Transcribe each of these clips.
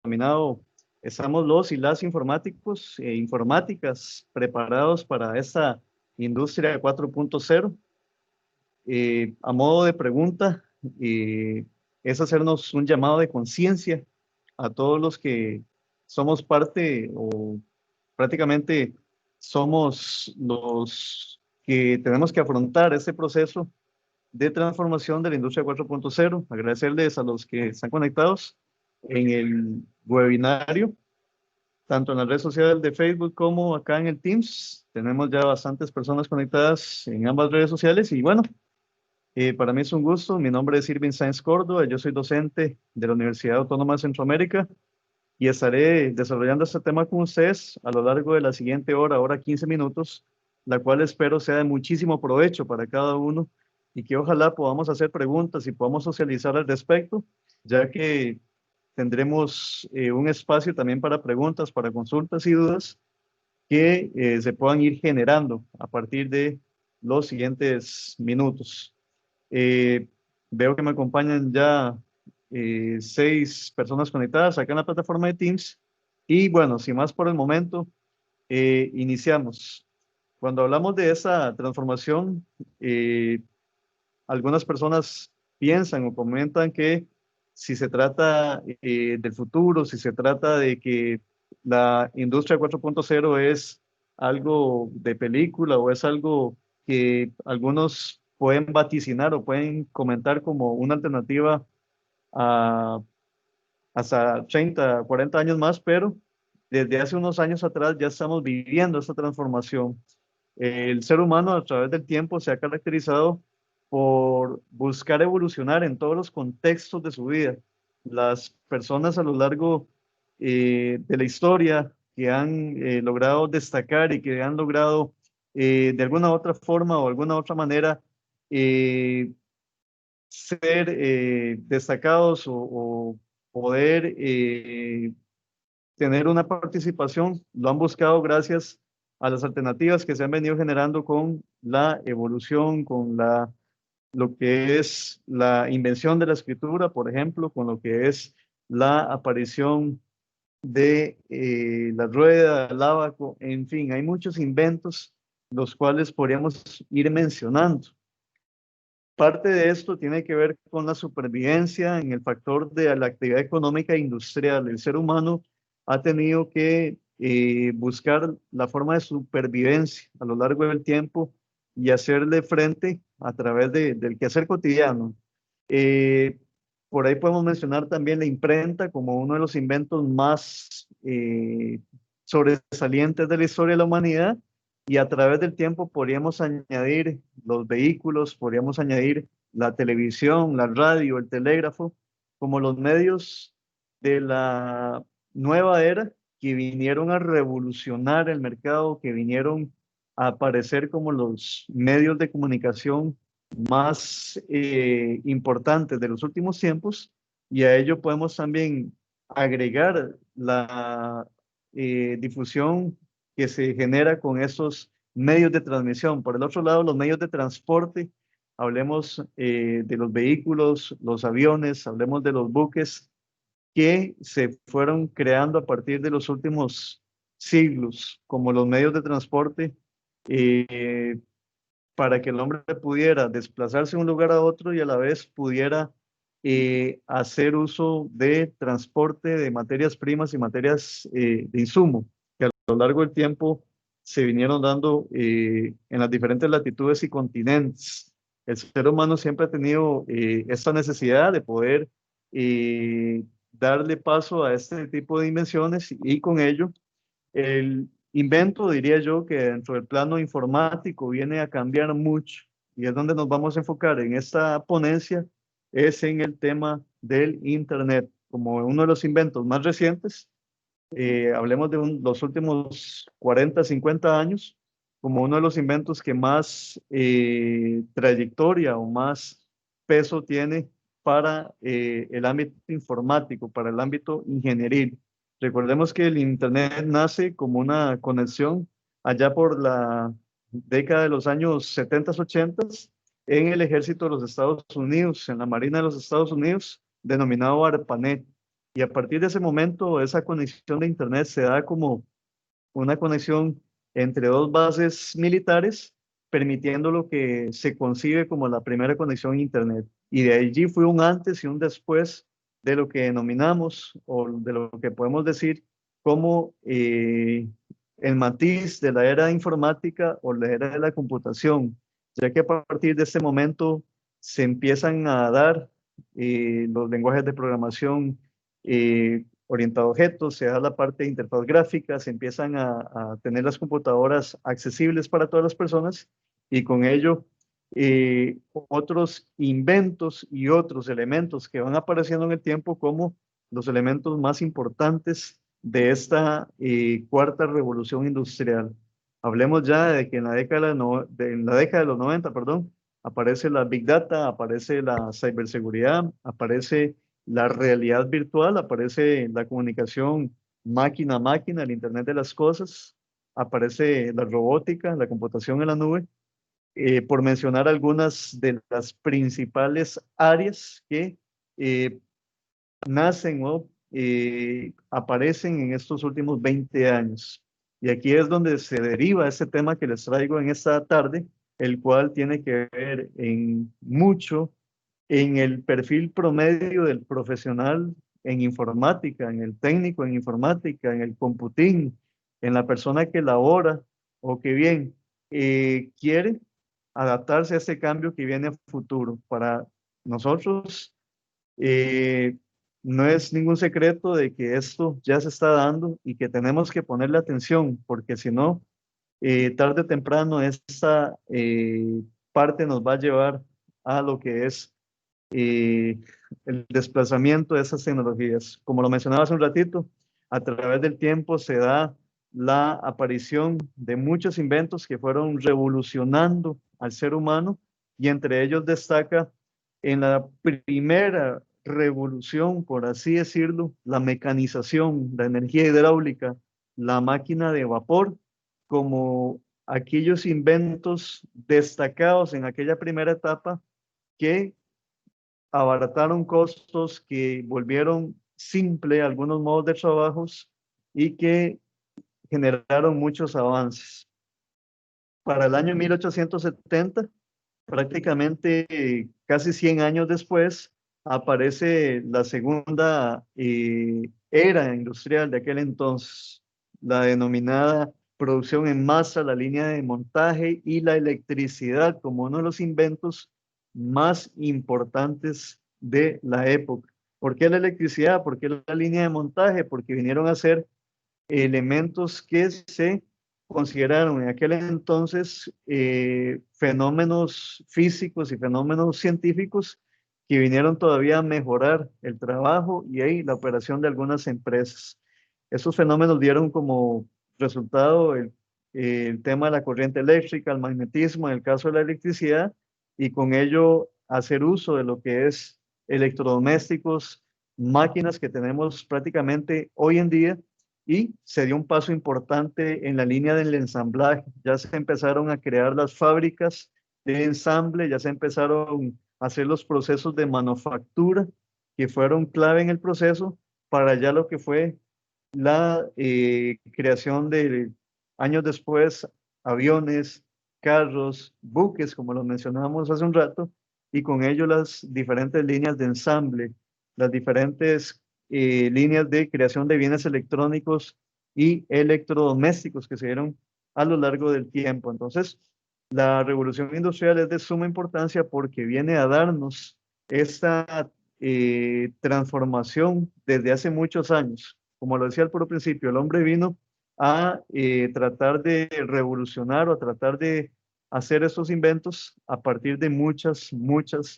denominado estamos los y las informáticos e informáticas preparados para esta industria 4.0. A modo de pregunta, es hacernos un llamado de conciencia a todos los que somos parte o prácticamente somos los que tenemos que afrontar este proceso de transformación de la industria 4.0. Agradecerles a los que están conectados en el webinario, tanto en las redes sociales de Facebook como acá en el Teams. Tenemos ya bastantes personas conectadas en ambas redes sociales y bueno, para mí es un gusto. Mi nombre es Irving Sáenz Córdoba, yo soy docente de la Universidad Autónoma de Centroamérica y estaré desarrollando este tema con ustedes a lo largo de la siguiente hora 15 minutos, la cual espero sea de muchísimo provecho para cada uno y que ojalá podamos hacer preguntas y podamos socializar al respecto, ya que tendremos un espacio también para preguntas, para consultas y dudas que se puedan ir generando a partir de los siguientes minutos. Eh, Veo que me acompañan ya 6 personas conectadas acá en la plataforma de Teams. Y bueno, sin más por el momento, iniciamos. Cuando hablamos de esa transformación, algunas personas piensan o comentan que si se trata del futuro, si se trata de que la industria 4.0 es algo de película o es algo que algunos pueden vaticinar o pueden comentar como una alternativa a hasta 30, 40 años más, pero desde hace unos años atrás ya estamos viviendo esta transformación. El ser humano a través del tiempo se ha caracterizado por buscar evolucionar en todos los contextos de su vida. Las personas a lo largo de la historia que han logrado destacar y que han logrado de alguna otra forma o alguna otra manera eh, ser destacados o poder tener una participación, lo han buscado gracias a las alternativas que se han venido generando con la evolución, con lo que es la invención de la escritura, por ejemplo, con lo que es la aparición de la rueda, el ábaco, en fin, hay muchos inventos los cuales podríamos ir mencionando. Parte de esto tiene que ver con la supervivencia en el factor de la actividad económica e industrial. El ser humano ha tenido que buscar la forma de supervivencia a lo largo del tiempo y hacerle frente a través del quehacer cotidiano. Eh, por ahí podemos mencionar también la imprenta como uno de los inventos más sobresalientes de la historia de la humanidad y a través del tiempo podríamos añadir los vehículos, podríamos añadir la televisión, la radio, el telégrafo, como los medios de la nueva era que vinieron a revolucionar el mercado, que vinieron a aparecer como los medios de comunicación más importantes de los últimos tiempos, y a ello podemos también agregar la difusión que se genera con esos medios de transmisión. Por el otro lado, los medios de transporte, hablemos de los vehículos, los aviones, hablemos de los buques que se fueron creando a partir de los últimos siglos, como los medios de transporte, eh, para que el hombre pudiera desplazarse de un lugar a otro y a la vez pudiera hacer uso de transporte de materias primas y materias de insumo, que a lo largo del tiempo se vinieron dando en las diferentes latitudes y continentes. El ser humano siempre ha tenido esta necesidad de poder darle paso a este tipo de invenciones y con ello el invento, diría yo, que dentro del plano informático viene a cambiar mucho y es donde nos vamos a enfocar en esta ponencia, es en el tema del Internet, como uno de los inventos más recientes, hablemos de los últimos 40, 50 años, como uno de los inventos que más trayectoria o más peso tiene para el ámbito informático, para el ámbito ingenieril. Recordemos que el Internet nace como una conexión allá por la década de los años 70, 80 en el ejército de los Estados Unidos, en la Marina de los Estados Unidos, denominado ARPANET. Y a partir de ese momento, esa conexión de Internet se da como una conexión entre dos bases militares, permitiendo lo que se concibe como la primera conexión a Internet. Y de allí fue un antes y un después de lo que denominamos o de lo que podemos decir como el matiz de la era informática o la era de la computación, ya que a partir de este momento se empiezan a dar los lenguajes de programación orientado a objetos, se da la parte de interfaz gráfica, se empiezan a tener las computadoras accesibles para todas las personas y con ello otros inventos y otros elementos que van apareciendo en el tiempo como los elementos más importantes de esta cuarta revolución industrial. Hablemos ya de que en la década en la década de los 90, perdón, aparece la Big Data, aparece la ciberseguridad, aparece la realidad virtual, aparece la comunicación máquina a máquina, el Internet de las cosas, aparece la robótica, la computación en la nube, por mencionar algunas de las principales áreas que eh, nacen o aparecen en estos últimos 20 años. Y aquí es donde se deriva este tema que les traigo en esta tarde, el cual tiene que ver en mucho en el perfil promedio del profesional en informática, en el técnico en informática, en el computín, en la persona que labora o que bien quiere adaptarse a este cambio que viene a futuro. Para nosotros, eh, no es ningún secreto de que esto ya se está dando y que tenemos que ponerle atención, porque si no, tarde o temprano esta parte nos va a llevar a lo que es eh, el desplazamiento de esas tecnologías. Como lo mencionaba hace un ratito, a través del tiempo se da la aparición de muchos inventos que fueron revolucionando al ser humano y entre ellos destaca en la primera revolución, por así decirlo, la mecanización, la energía hidráulica, la máquina de vapor, como aquellos inventos destacados en aquella primera etapa que abarataron costos, que volvieron simple algunos modos de trabajos y que generaron muchos avances. Para el año 1870, prácticamente casi 100 años después, aparece la segunda era industrial de aquel entonces, la denominada producción en masa, la línea de montaje y la electricidad como uno de los inventos más importantes de la época. ¿Por qué la electricidad? ¿Por qué la línea de montaje? Porque vinieron a ser elementos que se consideraron en aquel entonces fenómenos físicos y fenómenos científicos que vinieron todavía a mejorar el trabajo y ahí la operación de algunas empresas. Esos fenómenos dieron como resultado el tema de la corriente eléctrica, el magnetismo, en el caso de la electricidad, y con ello hacer uso de lo que es electrodomésticos, máquinas que tenemos prácticamente hoy en día y se dio un paso importante en la línea del ensamblaje. Ya se empezaron a crear las fábricas de ensamble, ya se empezaron a hacer los procesos de manufactura que fueron clave en el proceso para ya lo que fue la creación de años después aviones, carros, buques, como lo mencionábamos hace un rato, y con ello las diferentes líneas de ensamble, las diferentes líneas de creación de bienes electrónicos y electrodomésticos que se dieron a lo largo del tiempo. Entonces, la revolución industrial es de suma importancia porque viene a darnos esta transformación desde hace muchos años. Como lo decía al puro principio, el hombre vino a tratar de revolucionar o a tratar de hacer estos inventos a partir de muchas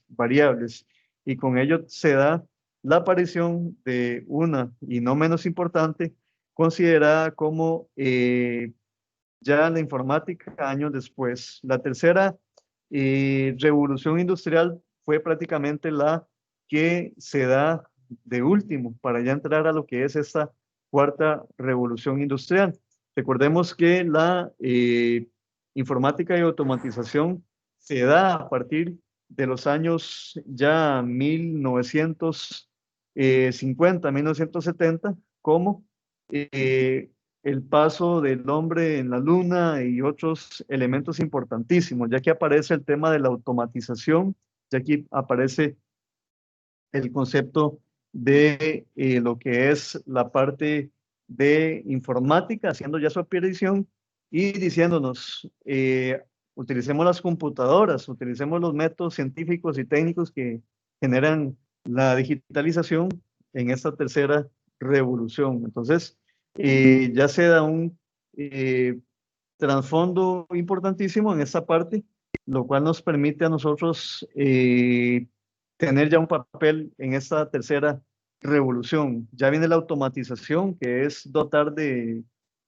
variables. Y con ello se da la aparición de una, y no menos importante, considerada como ya la informática años después. La tercera revolución industrial fue prácticamente la que se da de último para ya entrar a lo que es esta cuarta revolución industrial. Recordemos que la informática y automatización se da a partir de los años ya 1900 50, 1970, como el paso del hombre en la luna y otros elementos importantísimos, ya que aparece el tema de la automatización, ya aquí aparece el concepto de lo que es la parte de informática, haciendo ya su aparición y diciéndonos, utilicemos las computadoras, utilicemos los métodos científicos y técnicos que generan la digitalización en esta tercera revolución. Entonces, ya se da un trasfondo importantísimo en esta parte, lo cual nos permite a nosotros tener ya un papel en esta tercera revolución. Ya viene la automatización, que es dotar de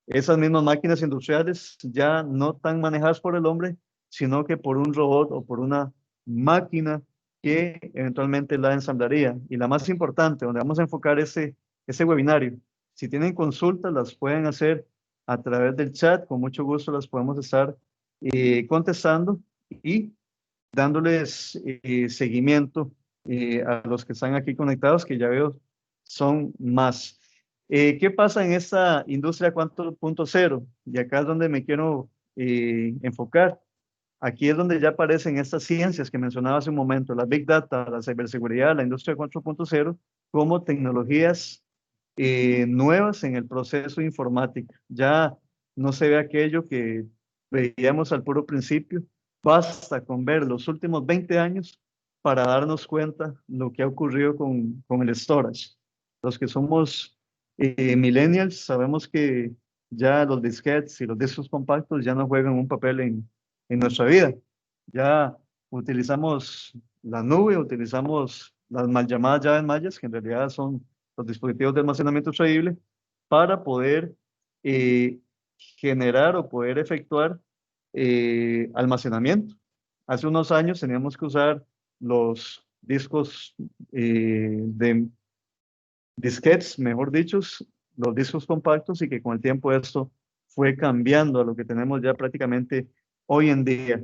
esas mismas máquinas industriales, ya no tan manejadas por el hombre, sino que por un robot o por una máquina que eventualmente la ensamblaría. Y la más importante, donde vamos a enfocar ese webinario, si tienen consultas, las pueden hacer a través del chat, con mucho gusto las podemos estar contestando y dándoles seguimiento a los que están aquí conectados, que ya veo son más. ¿Qué pasa en esta industria 4.0? Y acá es donde me quiero enfocar. Aquí es donde ya aparecen estas ciencias que mencionaba hace un momento, la Big Data, la ciberseguridad, la industria 4.0, como tecnologías nuevas en el proceso informático. Ya no se ve aquello que veíamos al puro principio. Basta con ver los últimos 20 años para darnos cuenta lo que ha ocurrido con el storage. Los que somos millennials sabemos que ya los disquetes y los discos compactos ya no juegan un papel en nuestra vida. Ya utilizamos la nube, utilizamos las mal llamadas llaves mayas, que en realidad son los dispositivos de almacenamiento extraíble, para poder eh, generar o poder efectuar almacenamiento. Hace unos años teníamos que usar los discos de disquetes, mejor dicho, los discos compactos, y que con el tiempo esto fue cambiando a lo que tenemos ya prácticamente hoy en día.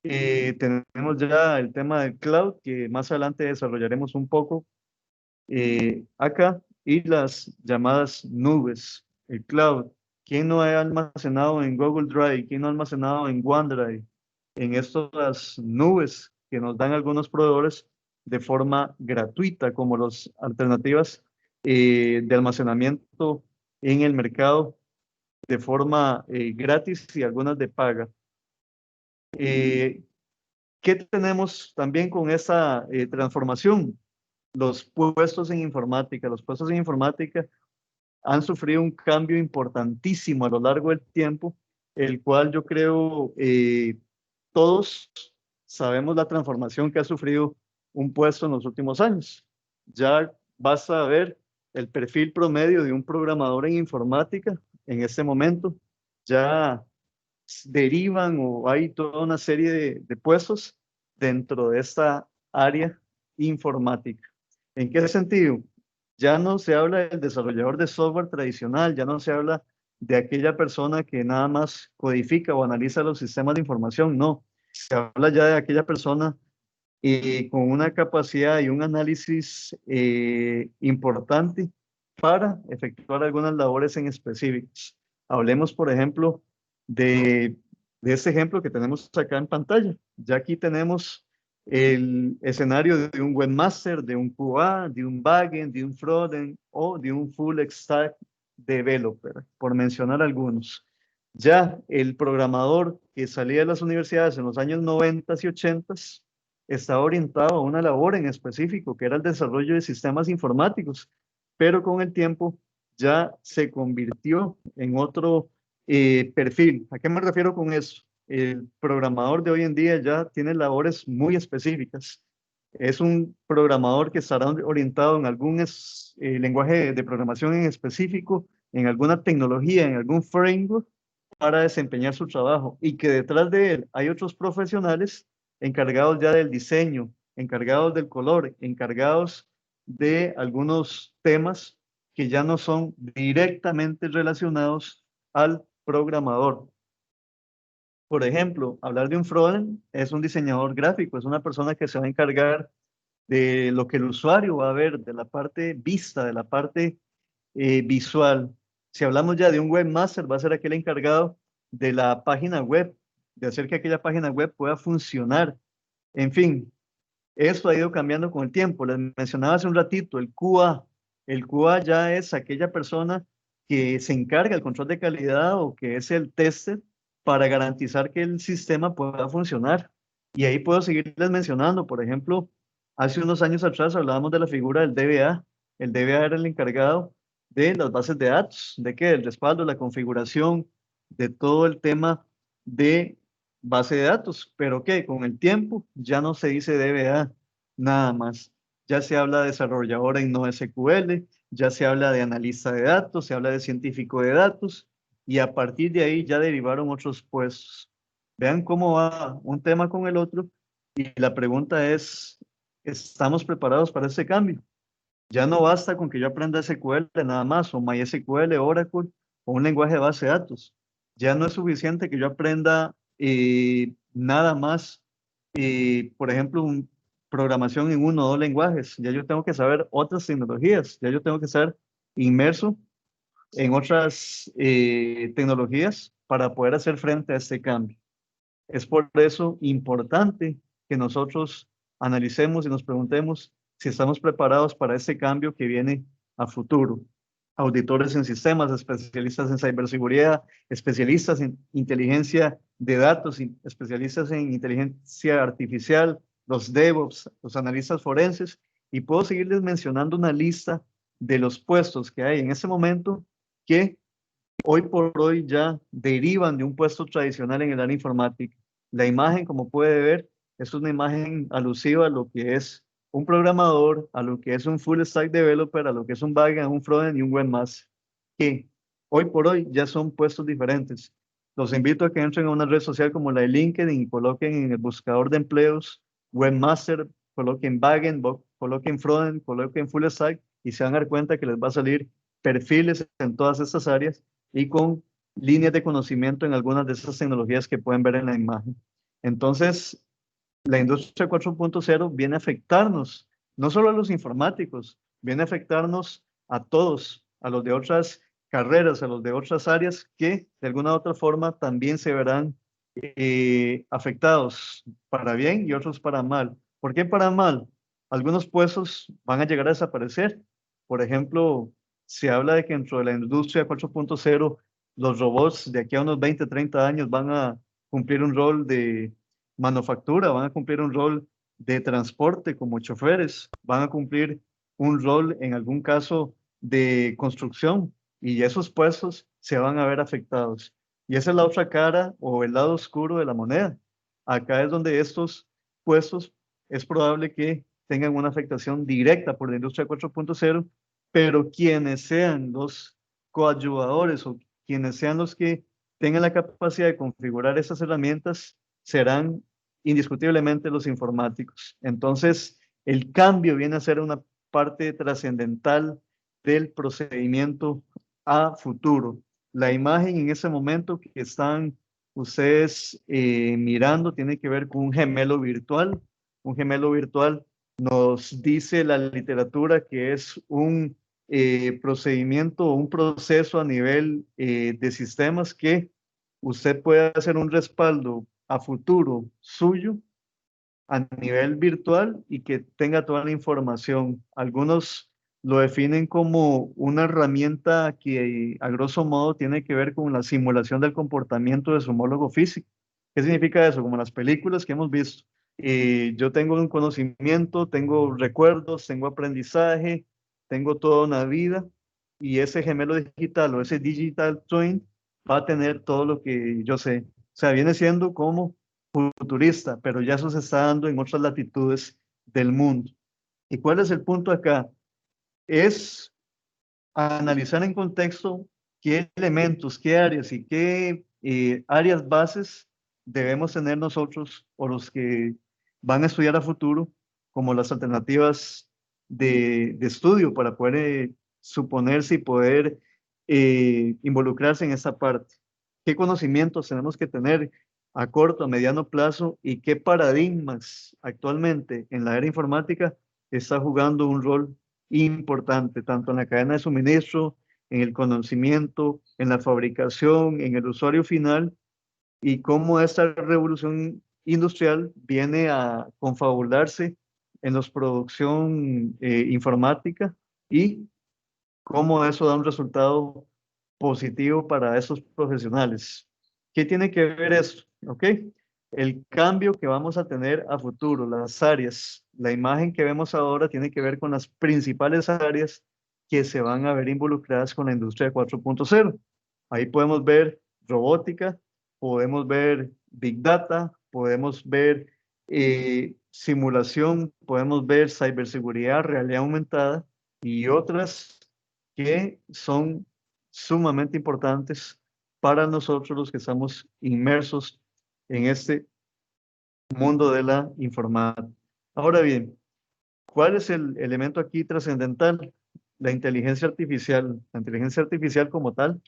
Tenemos ya el tema del cloud, que más adelante desarrollaremos un poco acá, y las llamadas nubes, el cloud. ¿Quién no ha almacenado en Google Drive? ¿Quién no ha almacenado en OneDrive? En estas nubes que nos dan algunos proveedores de forma gratuita, como las alternativas de almacenamiento en el mercado de forma gratis y algunas de paga. ¿Qué tenemos también con esta transformación? Los puestos en informática. Los puestos en informática han sufrido un cambio importantísimo a lo largo del tiempo, el cual yo creo todos sabemos la transformación que ha sufrido un puesto en los últimos años. Ya basta ver el perfil promedio de un programador en informática en este momento. Ya derivan o hay toda una serie de puestos dentro de esta área informática. ¿En qué sentido? Ya no se habla del desarrollador de software tradicional, ya no se habla de aquella persona que nada más codifica o analiza los sistemas de información, no. Se habla ya de aquella persona con una capacidad y un análisis importante para efectuar algunas labores en específicos. Hablemos, por ejemplo, de, de este ejemplo que tenemos acá en pantalla. Ya aquí tenemos el escenario de un webmaster, de un QA, de un backend, de un frontend o de un full stack developer, por mencionar algunos. Ya el programador que salía de las universidades en los años 90 y 80 estaba orientado a una labor en específico, que era el desarrollo de sistemas informáticos, pero con el tiempo ya se convirtió en otro perfil. ¿A qué me refiero con eso? El programador de hoy en día ya tiene labores muy específicas. Es un programador que estará orientado en algún lenguaje de programación en específico, en alguna tecnología, en algún framework para desempeñar su trabajo, y que detrás de él hay otros profesionales encargados ya del diseño, encargados del color, encargados de algunos temas que ya no son directamente relacionados al programador. Por ejemplo, hablar de un frontend es un diseñador gráfico, es una persona que se va a encargar de lo que el usuario va a ver, de la parte vista, de la parte visual. Si hablamos ya de un webmaster, va a ser aquel encargado de la página web, de hacer que aquella página web pueda funcionar. En fin, esto ha ido cambiando con el tiempo. Les mencionaba hace un ratito el QA. El QA ya es aquella persona que se encarga del control de calidad o que es el tester para garantizar que el sistema pueda funcionar. Y ahí puedo seguirles mencionando, por ejemplo, hace unos años atrás hablábamos de la figura del DBA. El DBA era el encargado de las bases de datos, de que el respaldo, la configuración, de todo el tema de base de datos, pero que con el tiempo ya no se dice DBA nada más. Ya se habla de desarrollador en NoSQL, ya se habla de analista de datos, se habla de científico de datos y a partir de ahí ya derivaron otros puestos. Vean cómo va un tema con el otro y la pregunta es, ¿estamos preparados para ese cambio? Ya no basta con que yo aprenda SQL nada más, o MySQL, Oracle, o un lenguaje de base de datos. Ya no es suficiente que yo aprenda nada más, por ejemplo, programación en uno o dos lenguajes. Ya yo tengo que saber otras tecnologías, ya yo tengo que estar inmerso en otras tecnologías para poder hacer frente a este cambio. Es por eso importante que nosotros analicemos y nos preguntemos si estamos preparados para este cambio que viene a futuro. Auditores en sistemas, especialistas en ciberseguridad, especialistas en inteligencia de datos, especialistas en inteligencia artificial, los DevOps, los analistas forenses, y puedo seguirles mencionando una lista de los puestos que hay en ese momento que hoy por hoy ya derivan de un puesto tradicional en el área informática. La imagen, como puede ver, es una imagen alusiva a lo que es un programador, a lo que es un full stack developer, a lo que es un backend, un frontend y un webmaster, que hoy por hoy ya son puestos diferentes. Los invito a que entren a una red social como la de LinkedIn y coloquen en el buscador de empleos webmaster, coloquen backend, coloquen frontend, coloquen full stack y se van a dar cuenta que les va a salir perfiles en todas estas áreas y con líneas de conocimiento en algunas de esas tecnologías que pueden ver en la imagen. Entonces, la industria 4.0 viene a afectarnos, no solo a los informáticos, viene a afectarnos a todos, a los de otras carreras, a los de otras áreas que de alguna u otra forma también se verán afectados para bien y otros para mal. ¿Por qué para mal? Algunos puestos van a llegar a desaparecer. Por ejemplo, se habla de que dentro de la industria 4.0 los robots de aquí a unos 20, 30 años van a cumplir un rol de manufactura, van a cumplir un rol de transporte como choferes, van a cumplir un rol en algún caso de construcción y esos puestos se van a ver afectados. Y esa es la otra cara o el lado oscuro de la moneda. Acá es donde estos puestos es probable que tengan una afectación directa por la industria 4.0, pero quienes sean los coayudadores o quienes sean los que tengan la capacidad de configurar esas herramientas serán indiscutiblemente los informáticos. Entonces, el cambio viene a ser una parte trascendental del procedimiento a futuro. La imagen en ese momento que están ustedes mirando tiene que ver con un gemelo virtual. Un gemelo virtual nos dice la literatura que es un procedimiento o un proceso a nivel de sistemas que usted puede hacer un respaldo a futuro suyo a nivel virtual y que tenga toda la información. Algunos lo definen como una herramienta que a grosso modo tiene que ver con la simulación del comportamiento de su homólogo físico. ¿Qué significa eso? Como las películas que hemos visto. Yo tengo un conocimiento, tengo recuerdos, tengo aprendizaje, tengo toda una vida y ese gemelo digital o ese digital twin va a tener todo lo que yo sé. O sea, viene siendo como futurista, pero ya eso se está dando en otras latitudes del mundo. ¿Y cuál es el punto acá? Es analizar en contexto qué elementos, qué áreas y qué áreas bases debemos tener nosotros o los que van a estudiar a futuro como las alternativas de estudio para poder suponerse y poder involucrarse en esta parte. ¿Qué conocimientos tenemos que tener a corto, a mediano plazo y qué paradigmas actualmente en la era informática está jugando un rol importante, tanto en la cadena de suministro, en el conocimiento, en la fabricación, en el usuario final, y cómo esta revolución industrial viene a confabularse en la producción informática y cómo eso da un resultado positivo para esos profesionales. ¿Qué tiene que ver esto? ¿Ok? El cambio que vamos a tener a futuro, las áreas, la imagen que vemos ahora tiene que ver con las principales áreas que se van a ver involucradas con la industria 4.0. Ahí podemos ver robótica, podemos ver Big Data, podemos ver simulación, podemos ver ciberseguridad, realidad aumentada y otras que son sumamente importantes para nosotros los que estamos inmersos en este mundo de la informática. Ahora bien, ¿cuál es el elemento aquí trascendental? La inteligencia artificial. La inteligencia artificial como tal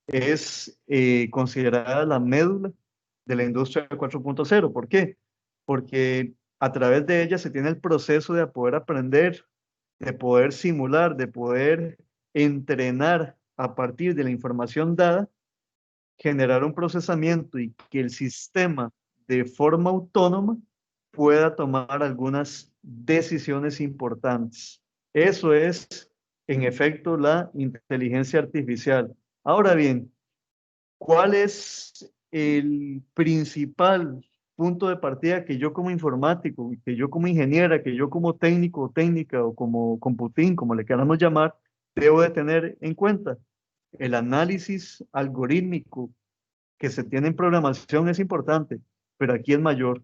es considerada la médula de la industria 4.0. ¿Por qué? Porque a través de ella se tiene el proceso de poder aprender, de poder simular, de poder entrenar a partir de la información dada, generar un procesamiento y que el sistema de forma autónoma pueda tomar algunas decisiones importantes. Eso es, en efecto, la inteligencia artificial. Ahora bien, ¿cuál es el principal punto de partida que yo como informático, que yo como ingeniera, que yo como técnico o técnica o como computín, como le queramos llamar, debo de tener en cuenta? El análisis algorítmico que se tiene en programación es importante, pero aquí es mayor.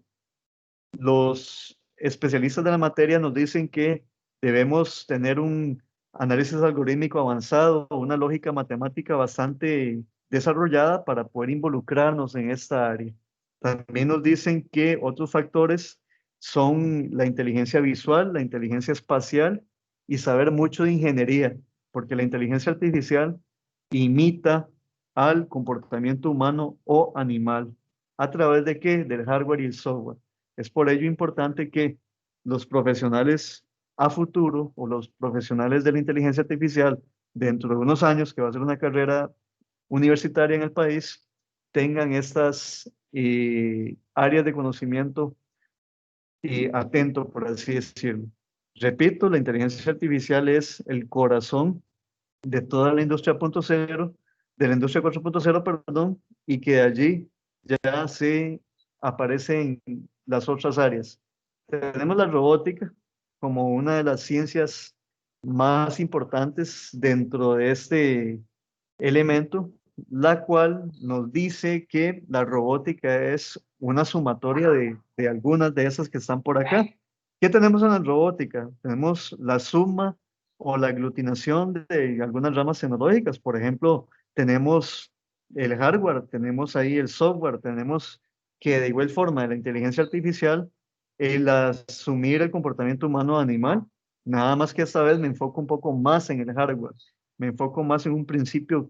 Los especialistas de la materia nos dicen que debemos tener un análisis algorítmico avanzado, una lógica matemática bastante desarrollada para poder involucrarnos en esta área. También nos dicen que otros factores son la inteligencia visual, la inteligencia espacial y saber mucho de ingeniería, porque la inteligencia artificial imita al comportamiento humano o animal. ¿A través de qué? Del hardware y el software. Es por ello importante que los profesionales a futuro o los profesionales de la inteligencia artificial dentro de unos años, que va a ser una carrera universitaria en el país, tengan estas áreas de conocimiento atento, por así decirlo. Repito, la inteligencia artificial es el corazón de toda la industria 4.0, de la industria 4.0, perdón, y que de allí ya se aparecen las otras áreas. Tenemos la robótica como una de las ciencias más importantes dentro de este elemento, la cual nos dice que la robótica es una sumatoria de algunas de esas que están por acá. ¿Qué tenemos en la robótica? Tenemos la suma o la aglutinación de algunas ramas tecnológicas. Por ejemplo, tenemos el hardware, tenemos ahí el software, tenemos que de igual forma la inteligencia artificial, el asumir el comportamiento humano animal, nada más que esta vez me enfoco un poco más en el hardware, me enfoco más en un principio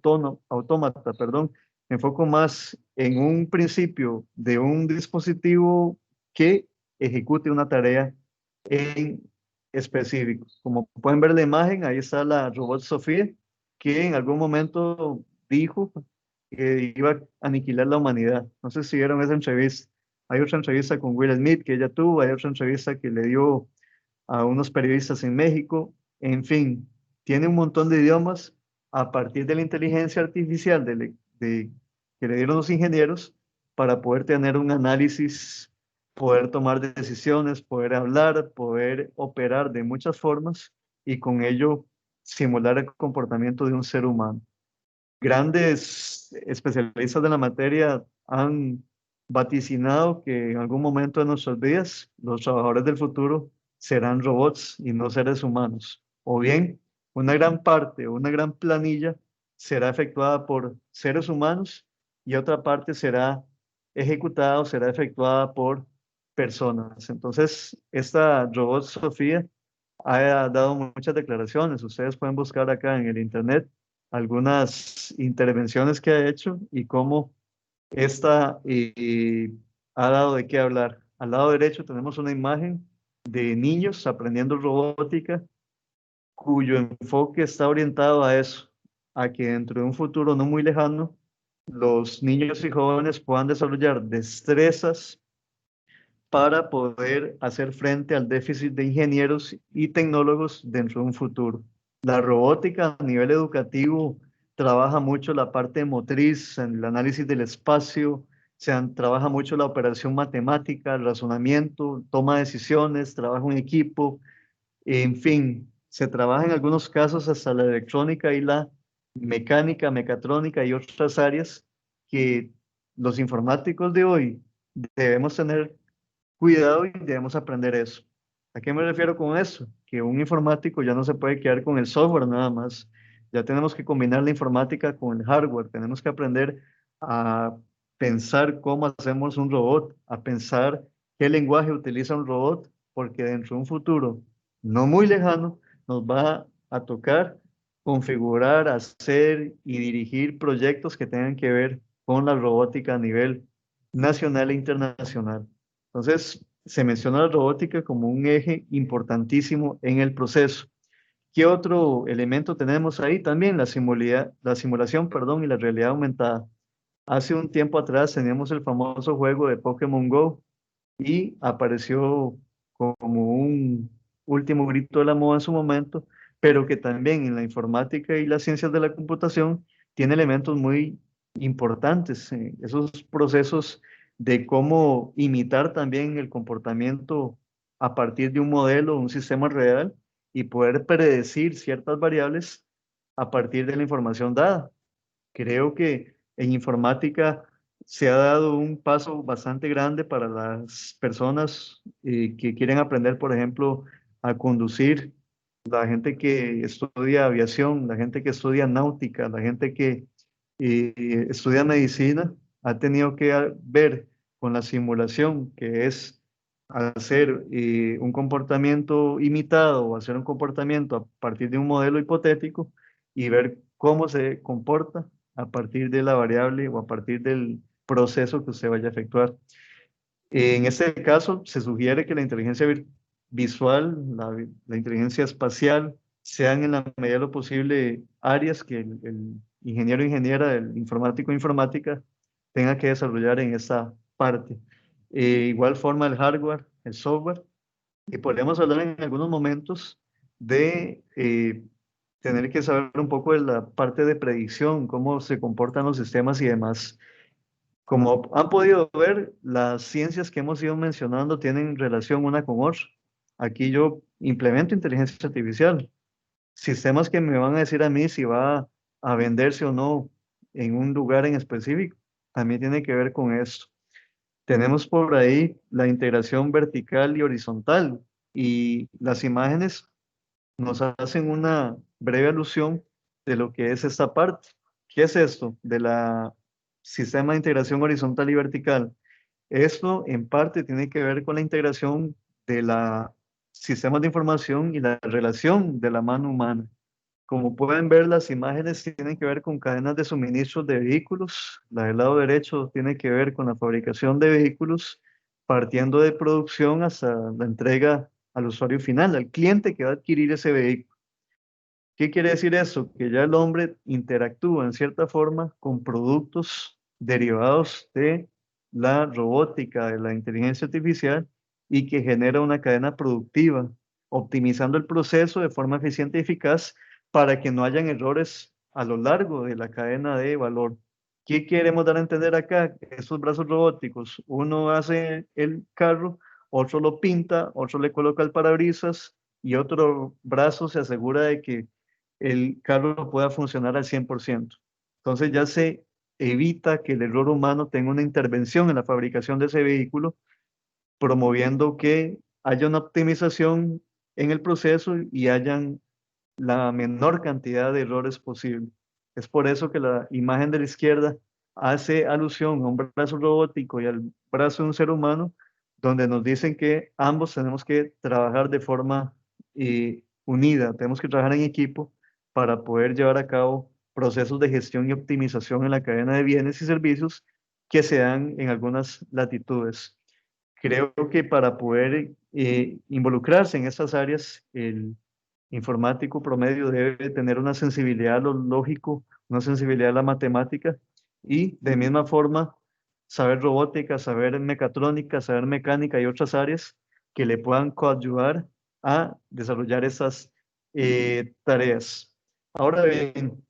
autómata, perdón, me enfoco más en un principio de un dispositivo que ejecute una tarea en específico. Como pueden ver la imagen, ahí está la robot Sofía, que en algún momento dijo que iba a aniquilar la humanidad. No sé si vieron esa entrevista. Hay otra entrevista con Will Smith que ella tuvo, hay otra entrevista que le dio a unos periodistas en México. En fin, tiene un montón de idiomas a partir de la inteligencia artificial que le dieron los ingenieros para poder tener un análisis, poder tomar decisiones, poder hablar, poder operar de muchas formas y con ello simular el comportamiento de un ser humano. Grandes especialistas de la materia han vaticinado que en algún momento de nuestras vidas los trabajadores del futuro serán robots y no seres humanos. O bien, una gran parte o una gran planilla será efectuada por seres humanos y otra parte será ejecutada o será efectuada por personas. Entonces, esta robot Sofía ha dado muchas declaraciones. Ustedes pueden buscar acá en el internet algunas intervenciones que ha hecho y cómo esta ha dado de qué hablar. Al lado derecho tenemos una imagen de niños aprendiendo robótica, cuyo enfoque está orientado a eso, a que dentro de un futuro no muy lejano, los niños y jóvenes puedan desarrollar destrezas para poder hacer frente al déficit de ingenieros y tecnólogos dentro de un futuro. La robótica a nivel educativo trabaja mucho la parte motriz, en el análisis del espacio, trabaja mucho la operación matemática, el razonamiento, toma de decisiones, trabajo en equipo, en fin, se trabaja en algunos casos hasta la electrónica y la mecánica, mecatrónica y otras áreas que los informáticos de hoy debemos tener cuidado y debemos aprender eso. ¿A qué me refiero con eso? Que un informático ya no se puede quedar con el software nada más. Ya tenemos que combinar la informática con el hardware. Tenemos que aprender a pensar cómo hacemos un robot, a pensar qué lenguaje utiliza un robot, porque dentro de un futuro no muy lejano nos va a tocar configurar, hacer y dirigir proyectos que tengan que ver con la robótica a nivel nacional e internacional. Entonces, se menciona la robótica como un eje importantísimo en el proceso. ¿Qué otro elemento tenemos ahí? También la simulación, perdón, y la realidad aumentada. Hace un tiempo atrás teníamos el famoso juego de Pokémon Go y apareció como un último grito de la moda en su momento, pero que también en la informática y las ciencias de la computación tiene elementos muy importantes, esos procesos de cómo imitar también el comportamiento a partir de un modelo, un sistema real y poder predecir ciertas variables a partir de la información dada. Creo que en informática se ha dado un paso bastante grande para las personas que quieren aprender, por ejemplo, a conducir, la gente que estudia aviación, la gente que estudia náutica, la gente que estudia medicina, ha tenido que ver con la simulación, que es hacer un comportamiento imitado o hacer un comportamiento a partir de un modelo hipotético y ver cómo se comporta a partir de la variable o a partir del proceso que usted vaya a efectuar. En este caso, se sugiere que la inteligencia visual, la inteligencia espacial, sean en la medida de lo posible áreas que el ingeniero o ingeniera, el informático o informática tenga que desarrollar en esta parte. Igual forma el hardware, el software, y podríamos hablar en algunos momentos de tener que saber un poco de la parte de predicción, cómo se comportan los sistemas y demás. Como han podido ver, las ciencias que hemos ido mencionando tienen relación una con otra. Aquí yo implemento inteligencia artificial, sistemas que me van a decir a mí si va a venderse o no en un lugar en específico. También tiene que ver con esto. Tenemos por ahí la integración vertical y horizontal y las imágenes nos hacen una breve alusión de lo que es esta parte. ¿Qué es esto? De la sistema de integración horizontal y vertical. Esto en parte tiene que ver con la integración de los sistemas de información y la relación de la mano humana. Como pueden ver, las imágenes tienen que ver con cadenas de suministros de vehículos. La del lado derecho tiene que ver con la fabricación de vehículos, partiendo de producción hasta la entrega al usuario final, al cliente que va a adquirir ese vehículo. ¿Qué quiere decir eso? Que ya el hombre interactúa en cierta forma con productos derivados de la robótica, de la inteligencia artificial y que genera una cadena productiva, optimizando el proceso de forma eficiente y eficaz para que no hayan errores a lo largo de la cadena de valor. ¿Qué queremos dar a entender acá? Estos brazos robóticos, uno hace el carro, otro lo pinta, otro le coloca el parabrisas y otro brazo se asegura de que el carro pueda funcionar al 100%. Entonces ya se evita que el error humano tenga una intervención en la fabricación de ese vehículo, promoviendo que haya una optimización en el proceso y hayan la menor cantidad de errores posible. Es por eso que la imagen de la izquierda hace alusión a un brazo robótico y al brazo de un ser humano, donde nos dicen que ambos tenemos que trabajar de forma unida, tenemos que trabajar en equipo para poder llevar a cabo procesos de gestión y optimización en la cadena de bienes y servicios que se dan en algunas latitudes. Creo que para poder involucrarse en esas áreas, el informático promedio debe tener una sensibilidad a lo lógico, una sensibilidad a la matemática y de misma forma saber robótica, saber mecatrónica, saber mecánica y otras áreas que le puedan coadyuvar a desarrollar esas tareas. Ahora bien,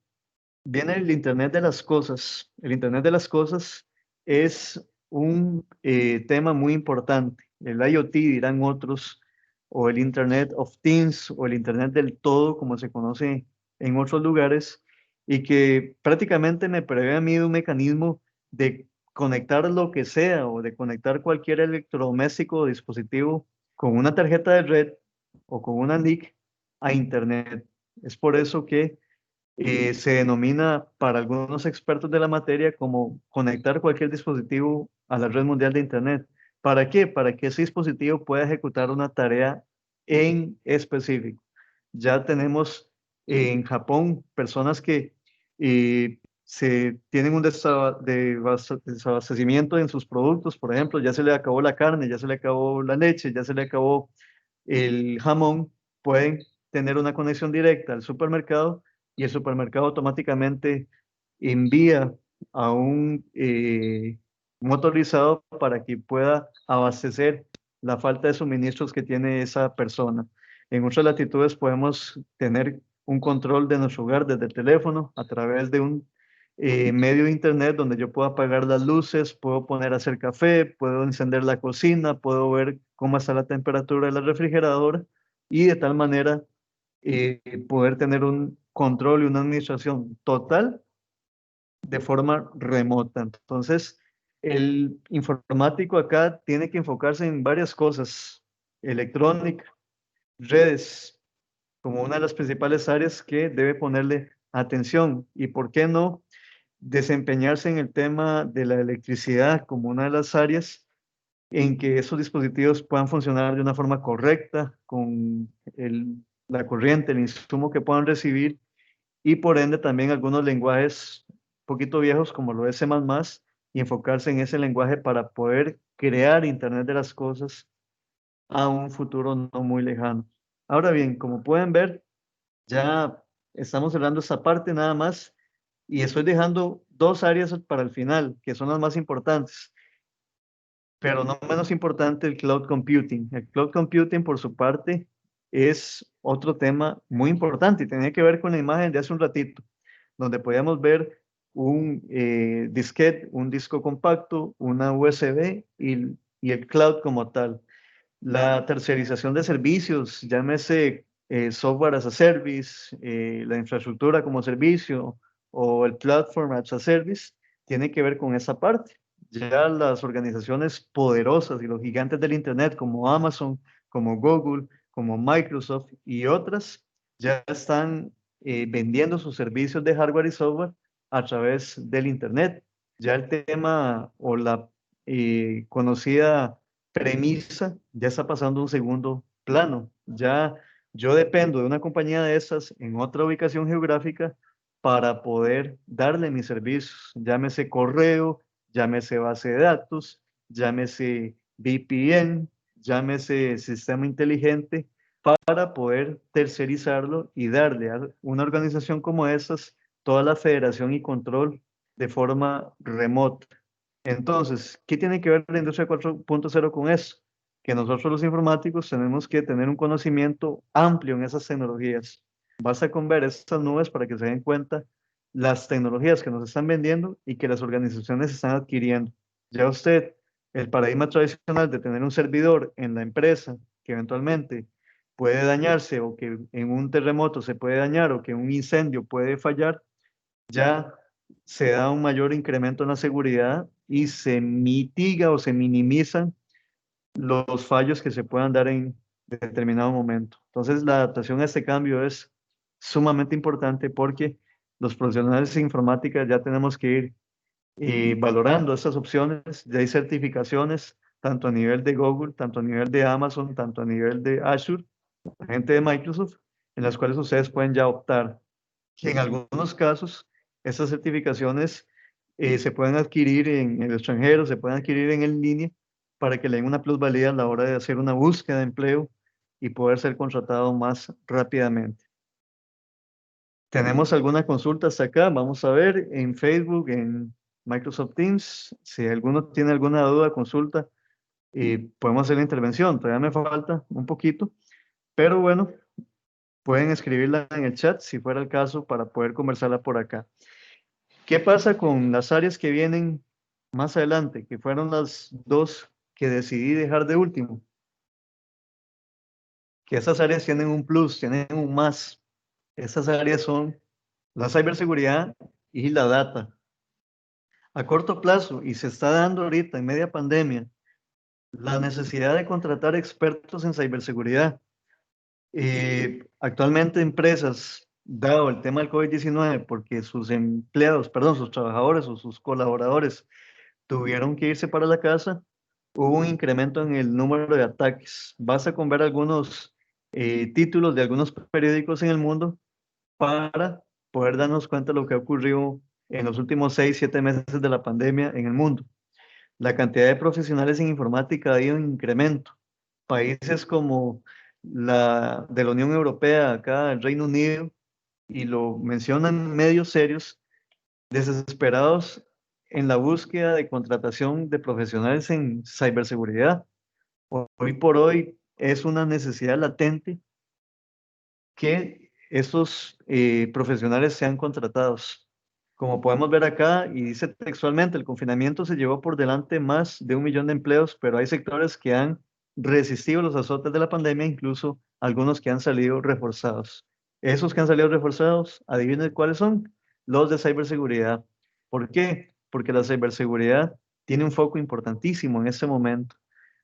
viene el Internet de las cosas. El Internet de las cosas es un tema muy importante. El IoT, dirán otros, o el Internet of Things, o el Internet del todo, como se conoce en otros lugares, y que prácticamente me prevé a mí de un mecanismo de conectar lo que sea o de conectar cualquier electrodoméstico o dispositivo con una tarjeta de red o con una NIC a Internet. Es por eso que se denomina para algunos expertos de la materia como conectar cualquier dispositivo a la red mundial de Internet. ¿Para qué? Para que ese dispositivo pueda ejecutar una tarea en específico. Ya tenemos en Japón personas que se tienen un desabastecimiento en sus productos, por ejemplo, ya se le acabó la carne, ya se le acabó la leche, ya se le acabó el jamón, pueden tener una conexión directa al supermercado y el supermercado automáticamente envía a un motorizado para que pueda abastecer la falta de suministros que tiene esa persona. En otras latitudes podemos tener un control de nuestro hogar desde el teléfono a través de un medio de internet donde yo puedo apagar las luces, puedo poner a hacer café, puedo encender la cocina, puedo ver cómo está la temperatura de la refrigeradora y de tal manera poder tener un control y una administración total de forma remota. Entonces, el informático acá tiene que enfocarse en varias cosas: electrónica, redes, como una de las principales áreas que debe ponerle atención. ¿Y por qué no desempeñarse en el tema de la electricidad como una de las áreas en que esos dispositivos puedan funcionar de una forma correcta, con la corriente, el insumo que puedan recibir, y por ende también algunos lenguajes un poquito viejos como lo es C++, y enfocarse en ese lenguaje para poder crear Internet de las cosas a un futuro no muy lejano? Ahora bien, como pueden ver, ya estamos cerrando esta parte nada más y estoy dejando dos áreas para el final, que son las más importantes, pero no menos importante, el cloud computing. El cloud computing, por su parte, es otro tema muy importante y tenía que ver con la imagen de hace un ratito, donde podíamos ver un disquete, un disco compacto, una USB y el cloud como tal. La tercerización de servicios, llámese software as a service, la infraestructura como servicio o el platform as a service, tiene que ver con esa parte. Ya las organizaciones poderosas y los gigantes del Internet como Amazon, como Google, como Microsoft y otras, ya están vendiendo sus servicios de hardware y software a través del Internet. Ya el tema o la conocida premisa ya está pasando a un segundo plano. Ya yo dependo de una compañía de esas en otra ubicación geográfica para poder darle mis servicios, llámese correo, llámese base de datos, llámese VPN, llámese sistema inteligente, para poder tercerizarlo y darle a una organización como esas toda la federación y control de forma remota. Entonces, ¿qué tiene que ver la industria 4.0 con eso? Que nosotros los informáticos tenemos que tener un conocimiento amplio en esas tecnologías. Basta con ver estas nubes para que se den cuenta las tecnologías que nos están vendiendo y que las organizaciones están adquiriendo. Ya usted, el paradigma tradicional de tener un servidor en la empresa que eventualmente puede dañarse o que en un terremoto se puede dañar o que un incendio puede fallar, ya se da un mayor incremento en la seguridad y se mitiga o se minimizan los fallos que se puedan dar en determinado momento. Entonces, la adaptación a este cambio es sumamente importante porque los profesionales de informática ya tenemos que ir valorando estas opciones. Ya hay certificaciones, tanto a nivel de Google, tanto a nivel de Amazon, tanto a nivel de Azure, gente de Microsoft, en las cuales ustedes pueden ya optar. Que en algunos casos, estas certificaciones se pueden adquirir en el extranjero, se pueden adquirir en línea, para que le den una plusvalía a la hora de hacer una búsqueda de empleo y poder ser contratado más rápidamente. ¿Tenemos alguna consulta hasta acá? Vamos a ver en Facebook, en Microsoft Teams. Si alguno tiene alguna duda, consulta, podemos hacer la intervención. Todavía me falta un poquito, pero bueno, pueden escribirla en el chat si fuera el caso para poder conversarla por acá. ¿Qué pasa con las áreas que vienen más adelante, que fueron las dos que decidí dejar de último? Que esas áreas tienen un plus, tienen un más. Esas áreas son la ciberseguridad y la data. A corto plazo, y se está dando ahorita en media pandemia, la necesidad de contratar expertos en ciberseguridad. Actualmente empresas, dado el tema del COVID-19, porque sus empleados, perdón, sus trabajadores o sus colaboradores tuvieron que irse para la casa, hubo un incremento en el número de ataques. Basta con ver algunos títulos de algunos periódicos en el mundo para poder darnos cuenta de lo que ha ocurrido en los últimos 6, 7 meses de la pandemia en el mundo. La cantidad de profesionales en informática ha ido en incremento. Países como la de la Unión Europea, acá el Reino Unido, y lo mencionan medios serios, desesperados en la búsqueda de contratación de profesionales en ciberseguridad. Hoy por hoy es una necesidad latente que estos profesionales sean contratados. Como podemos ver acá, y dice textualmente, el confinamiento se llevó por delante más de 1 millón de empleos, pero hay sectores que han resistido los azotes de la pandemia, incluso algunos que han salido reforzados. Esos que han salido reforzados, adivinen cuáles son, los de ciberseguridad. ¿Por qué? Porque la ciberseguridad tiene un foco importantísimo en este momento.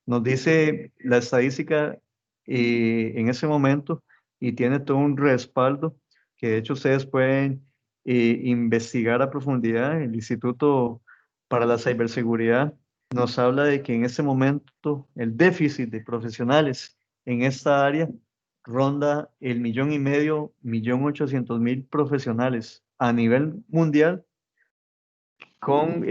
Nos dice la estadística en ese momento y tiene todo un respaldo que de hecho ustedes pueden investigar a profundidad. El Instituto para la Ciberseguridad nos habla de que en este momento el déficit de profesionales en esta área ronda el 1,5 millón, 1.800.000 profesionales a nivel mundial con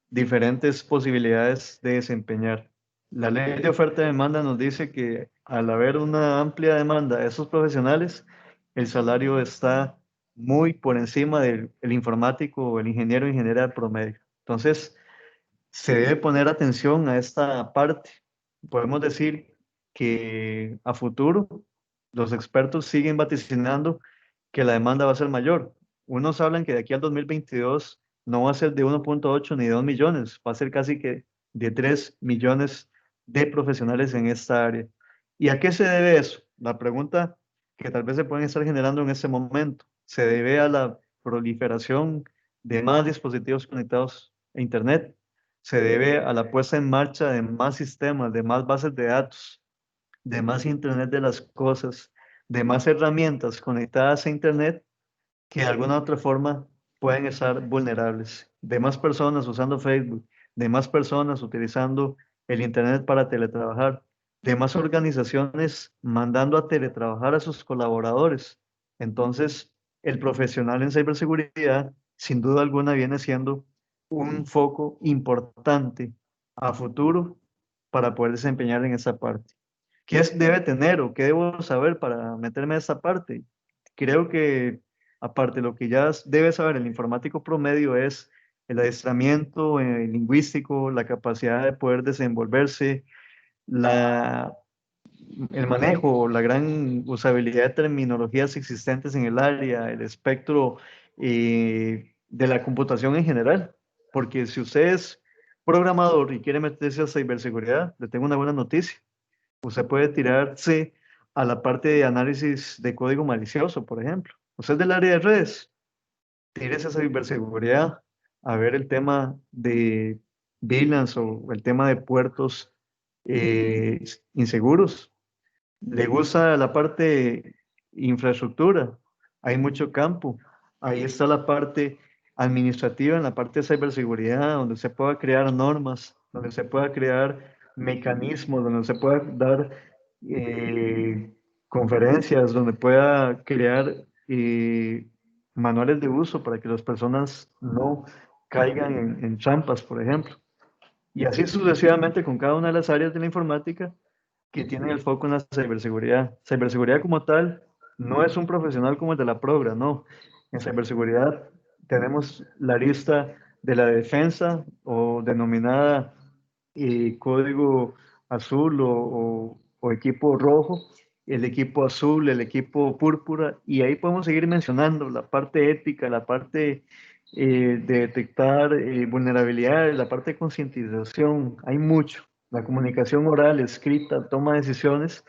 diferentes posibilidades de desempeñar. La ley de oferta y demanda nos dice que al haber una amplia demanda de esos profesionales, el salario está muy por encima del el informático o el ingeniero o ingeniera de promedio. Entonces, se debe poner atención a esta parte. Podemos decir que a futuro los expertos siguen vaticinando que la demanda va a ser mayor. Unos hablan que de aquí al 2022 no va a ser de 1,8 ni de 2 millones, va a ser casi que de 3 millones de profesionales en esta área. ¿Y a qué se debe eso? La pregunta que tal vez se pueden estar generando en este momento, se debe a la proliferación de más dispositivos conectados a Internet, se debe a la puesta en marcha de más sistemas, de más bases de datos, de más Internet de las cosas, de más herramientas conectadas a Internet que de alguna otra forma pueden estar vulnerables, de más personas usando Facebook, de más personas utilizando el Internet para teletrabajar, de más organizaciones mandando a teletrabajar a sus colaboradores. Entonces, el profesional en ciberseguridad, sin duda alguna, viene siendo un foco importante a futuro para poder desempeñar en esa parte. Debe tener o qué debo saber para meterme a esa parte? Creo que aparte lo que ya debe saber el informático promedio es el adiestramiento lingüístico, la capacidad de poder desenvolverse, la, el manejo, la gran usabilidad de terminologías existentes en el área, el espectro de la computación en general. Porque si usted es programador y quiere meterse a ciberseguridad, le tengo una buena noticia. Usted puede tirarse a la parte de análisis de código malicioso, por ejemplo. Usted es del área de redes, tírese a ciberseguridad, a ver el tema de VLANs o el tema de puertos eh, inseguros. Le gusta la parte infraestructura, hay mucho campo. Ahí está la parte administrativa, en la parte de ciberseguridad, donde se pueda crear normas, donde se pueda crear mecanismos, donde se pueda dar conferencias, donde pueda crear manuales de uso para que las personas no caigan en trampas, por ejemplo. Y así sucesivamente con cada una de las áreas de la informática que tienen el foco en la ciberseguridad. Ciberseguridad como tal no es un profesional como el de la Progra, no. En ciberseguridad tenemos la lista de la defensa o denominada código azul o equipo rojo, el equipo azul, el equipo púrpura, y ahí podemos seguir mencionando la parte ética, la parte de detectar vulnerabilidades, la parte de concientización, hay mucho. La comunicación oral, escrita, toma de decisiones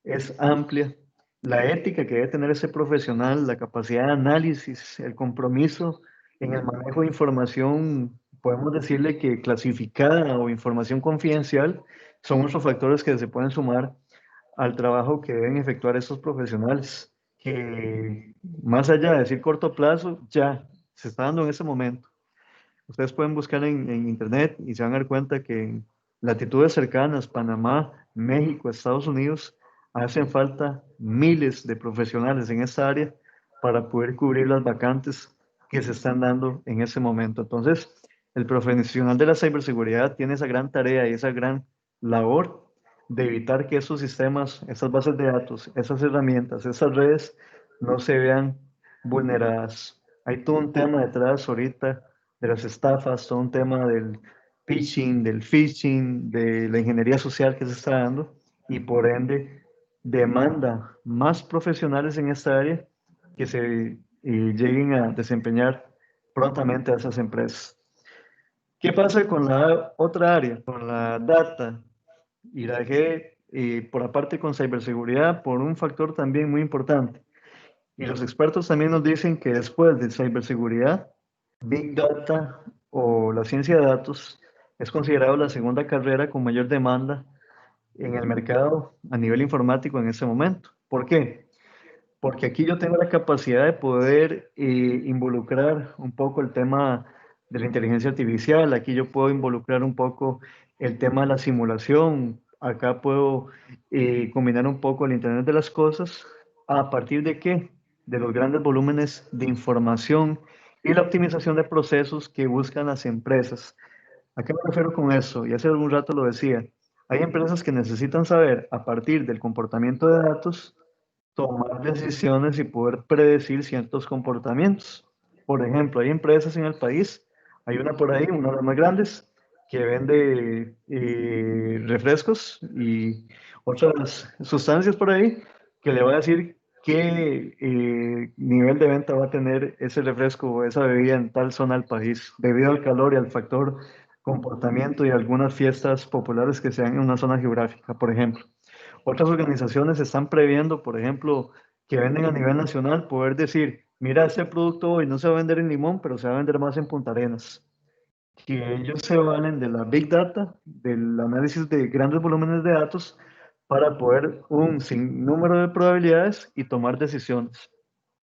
es amplia. La ética que debe tener ese profesional, la capacidad de análisis, el compromiso en el manejo de información, podemos decirle que clasificada o información confidencial, son otros factores que se pueden sumar al trabajo que deben efectuar estos profesionales, que más allá de decir corto plazo, ya se está dando en ese momento. Ustedes pueden buscar en internet y se van a dar cuenta que en latitudes cercanas, Panamá, México, Estados Unidos, hacen falta miles de profesionales en esta área para poder cubrir las vacantes que se están dando en ese momento. Entonces, el profesional de la ciberseguridad tiene esa gran tarea y esa gran labor de evitar que esos sistemas, esas bases de datos, esas herramientas, esas redes no se vean vulneradas. Hay todo un tema detrás ahorita de las estafas, todo un tema del pitching, del phishing, de la ingeniería social que se está dando y por ende demanda más profesionales en esta área que se lleguen a desempeñar prontamente a esas empresas. ¿Qué pasa con la otra área, con la data? Y la dejé por aparte con ciberseguridad por un factor también muy importante. Y los expertos también nos dicen que después de ciberseguridad, Big Data o la ciencia de datos es considerado la segunda carrera con mayor demanda en el mercado a nivel informático en ese momento. ¿Por qué? Porque aquí yo tengo la capacidad de poder involucrar un poco el tema de la inteligencia artificial, aquí yo puedo involucrar un poco el tema de la simulación, acá puedo combinar un poco el Internet de las Cosas, ¿a partir de qué? De los grandes volúmenes de información y la optimización de procesos que buscan las empresas. ¿A qué me refiero con eso? Y hace algún rato lo decía, hay empresas que necesitan saber a partir del comportamiento de datos tomar decisiones y poder predecir ciertos comportamientos. Por ejemplo, hay empresas en el país, hay una por ahí, una de las más grandes, que vende refrescos y otras sustancias por ahí, que le va a decir qué nivel de venta va a tener ese refresco o esa bebida en tal zona del país, debido al calor y al factor comportamiento y algunas fiestas populares que se dan en una zona geográfica, por ejemplo. Otras organizaciones están previendo, por ejemplo, que venden a nivel nacional, poder decir, mira, este producto hoy no se va a vender en Limón, pero se va a vender más en Punta Arenas. Que ellos se valen de la Big Data, del análisis de grandes volúmenes de datos, para poder un sinnúmero de probabilidades y tomar decisiones.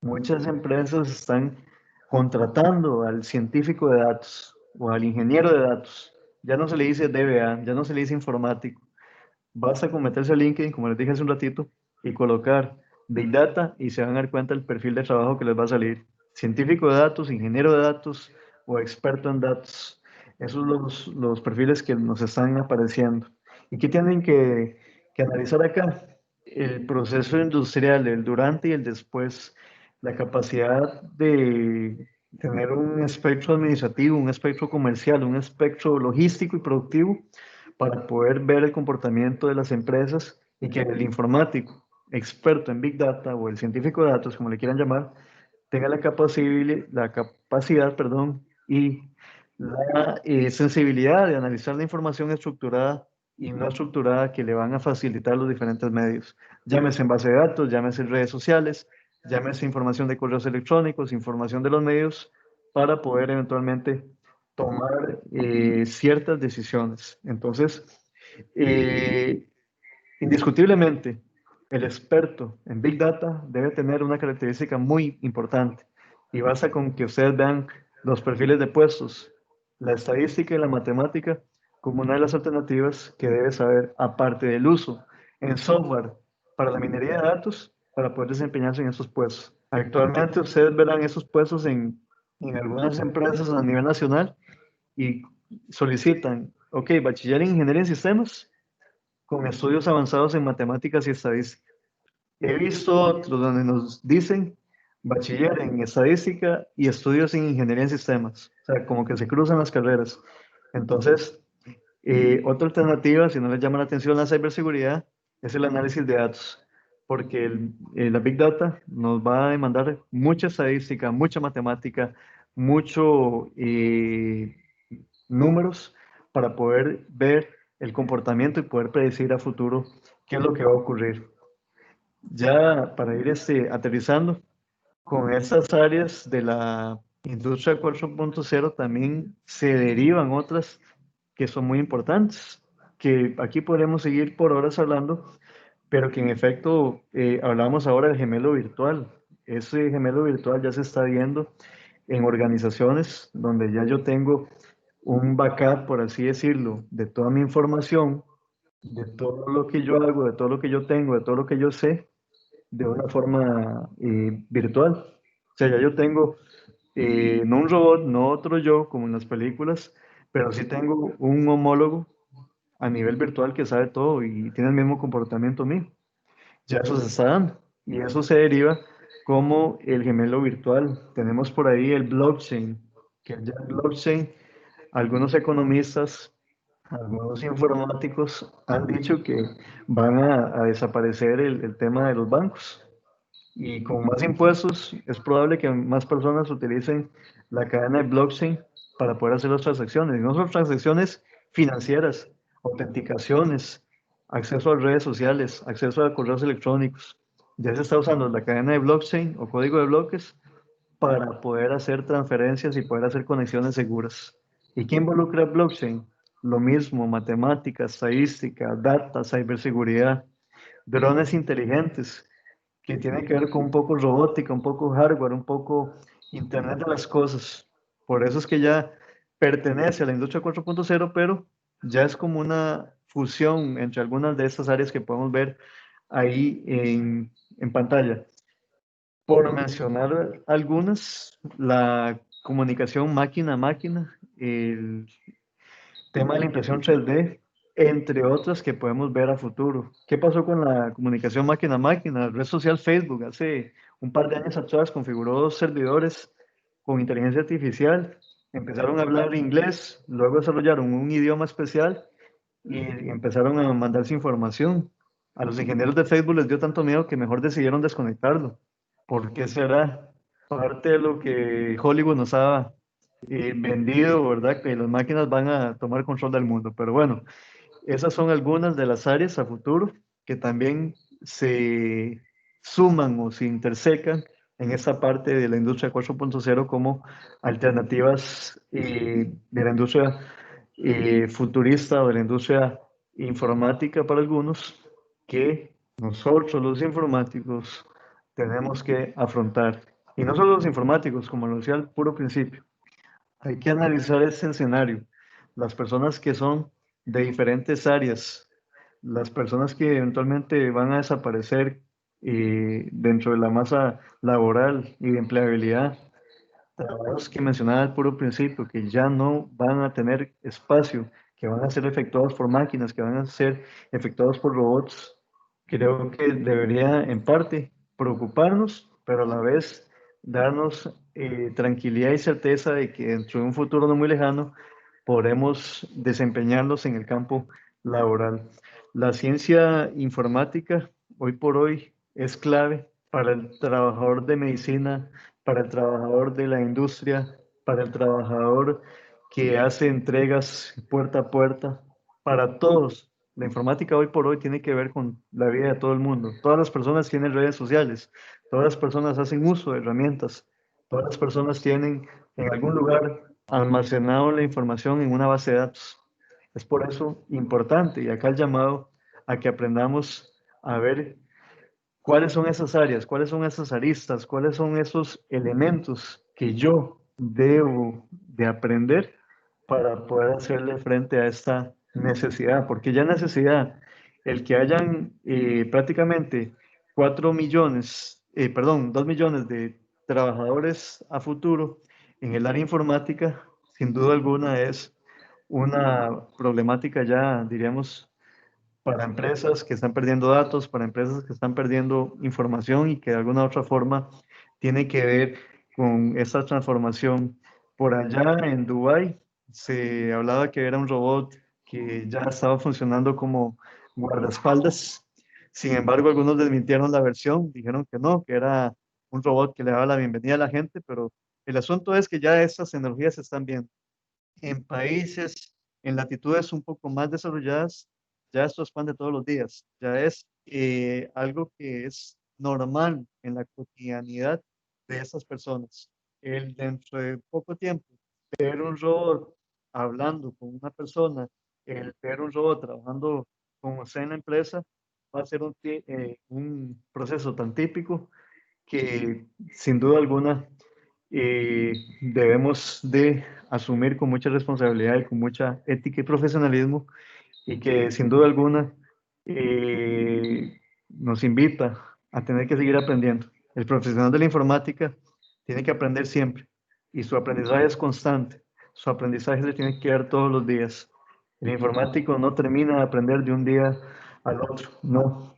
Muchas empresas están contratando al científico de datos o al ingeniero de datos. Ya no se le dice DBA, ya no se le dice informático. Basta con meterse a LinkedIn, como les dije hace un ratito, y colocar Big Data y se van a dar cuenta del perfil de trabajo que les va a salir. Científico de datos, ingeniero de datos o experto en datos. Esos son los perfiles que nos están apareciendo. ¿Y qué tienen que analizar acá? El proceso industrial, el durante y el después. La capacidad de tener un espectro administrativo, un espectro comercial, un espectro logístico y productivo para poder ver el comportamiento de las empresas y que el informático, experto en Big Data o el científico de datos, como le quieran llamar, tenga la capacidad, perdón, y la sensibilidad de analizar la información estructurada y no estructurada que le van a facilitar los diferentes medios. Llámese en base de datos, llámese en redes sociales, llámese información de correos electrónicos, información de los medios, para poder eventualmente tomar ciertas decisiones. Entonces, eh, indiscutiblemente, el experto en Big Data debe tener una característica muy importante y basta con que ustedes vean los perfiles de puestos, la estadística y la matemática como una de las alternativas que debe saber, aparte del uso en software para la minería de datos, para poder desempeñarse en esos puestos. Actualmente ustedes verán esos puestos en algunas empresas a nivel nacional y solicitan Ok, bachiller en ingeniería en sistemas con estudios avanzados en matemáticas y estadística. He visto otros donde nos dicen bachiller en estadística y estudios en ingeniería en sistemas. O sea, como que se cruzan las carreras. Entonces, otra alternativa, si no les llama la atención la ciberseguridad, es el análisis de datos, porque la Big Data nos va a demandar mucha estadística, mucha matemática, mucho números para poder ver el comportamiento y poder predecir a futuro qué es lo que va a ocurrir. Ya para ir aterrizando, con estas áreas de la industria 4.0 también se derivan otras que son muy importantes, que aquí podemos seguir por horas hablando, pero que en efecto hablamos ahora del gemelo virtual. Ese gemelo virtual ya se está viendo en organizaciones donde ya yo tengo un backup, por así decirlo, de toda mi información, de todo lo que yo hago, de todo lo que yo tengo, de todo lo que yo sé, de una forma virtual. O sea, ya yo tengo no un robot, no otro yo, como en las películas, pero sí tengo un homólogo a nivel virtual que sabe todo y tiene el mismo comportamiento mío. Ya eso se está dando y eso se deriva como el gemelo virtual. Tenemos por ahí el blockchain, que ya el blockchain, algunos economistas, algunos informáticos han dicho que van a desaparecer el tema de los bancos. Y con más impuestos es probable que más personas utilicen la cadena de blockchain para poder hacer las transacciones. Y no solo transacciones financieras, autenticaciones, acceso a redes sociales, acceso a correos electrónicos. Ya se está usando la cadena de blockchain o código de bloques para poder hacer transferencias y poder hacer conexiones seguras. ¿Y qué involucra blockchain? Lo mismo, matemática, estadística, data, ciberseguridad, drones inteligentes, que tiene que ver con un poco robótica, un poco hardware, un poco Internet de las cosas. Por eso es que ya pertenece a la industria 4.0, pero ya es como una fusión entre algunas de estas áreas que podemos ver ahí en pantalla. Por mencionar algunas, la comunicación máquina a máquina, el tema de la impresión 3D, entre otras que podemos ver a futuro. ¿Qué pasó con la comunicación máquina a máquina? La red social Facebook hace un par de años atrás configuró dos servidores con inteligencia artificial, empezaron a hablar inglés, luego desarrollaron un idioma especial y empezaron a mandarse información. A los ingenieros de Facebook les dio tanto miedo que mejor decidieron desconectarlo. ¿Por qué será? Parte de lo que Hollywood nos ha vendido, ¿verdad? Que las máquinas van a tomar control del mundo. Pero bueno, esas son algunas de las áreas a futuro que también se suman o se intersecan en esta parte de la industria 4.0 como alternativas de la industria futurista o de la industria informática para algunos que nosotros los informáticos tenemos que afrontar. Y no solo los informáticos, como lo decía al puro principio, hay que analizar este escenario. Las personas que son de diferentes áreas, las personas que eventualmente van a desaparecer dentro de la masa laboral y de empleabilidad, trabajos que mencionaba al puro principio, que ya no van a tener espacio, que van a ser efectuados por máquinas, que van a ser efectuados por robots, creo que debería en parte preocuparnos, pero a la vez darnos tranquilidad y certeza de que dentro de un futuro no muy lejano podremos desempeñarnos en el campo laboral. La ciencia informática hoy por hoy es clave para el trabajador de medicina, para el trabajador de la industria, para el trabajador que hace entregas puerta a puerta, para todos. La informática hoy por hoy tiene que ver con la vida de todo el mundo. Todas las personas tienen redes sociales, todas las personas hacen uso de herramientas, todas las personas tienen en algún lugar almacenado la información en una base de datos. Es por eso importante, y acá el llamado a que aprendamos a ver cuáles son esas áreas, cuáles son esas aristas, cuáles son esos elementos que yo debo de aprender para poder hacerle frente a esta necesidad, porque ya necesidad, el que hayan prácticamente 4 millones, perdón, 2 millones de trabajadores a futuro en el área informática, sin duda alguna es una problemática ya, diríamos, para empresas que están perdiendo datos, para empresas que están perdiendo información y que de alguna u otra forma tiene que ver con esta transformación. Por allá en Dubái se hablaba que era un robot que ya estaba funcionando como guardaespaldas. Sin embargo, algunos desmintieron la versión, dijeron que no, que era un robot que le daba la bienvenida a la gente, pero el asunto es que ya estas tecnologías se están viendo en países, en latitudes un poco más desarrolladas, ya esto expande todos los días, ya es algo que es normal en la cotidianidad de estas personas. El dentro de poco tiempo, ver un robot hablando con una persona, el ver un robot trabajando con usted en la empresa, va a ser un proceso tan típico que sin duda alguna debemos de asumir con mucha responsabilidad y con mucha ética y profesionalismo y que sin duda alguna nos invita a tener que seguir aprendiendo. El profesional de la informática tiene que aprender siempre y su aprendizaje es constante. Su aprendizaje se tiene que dar todos los días. El informático no termina de aprender de un día al otro, no.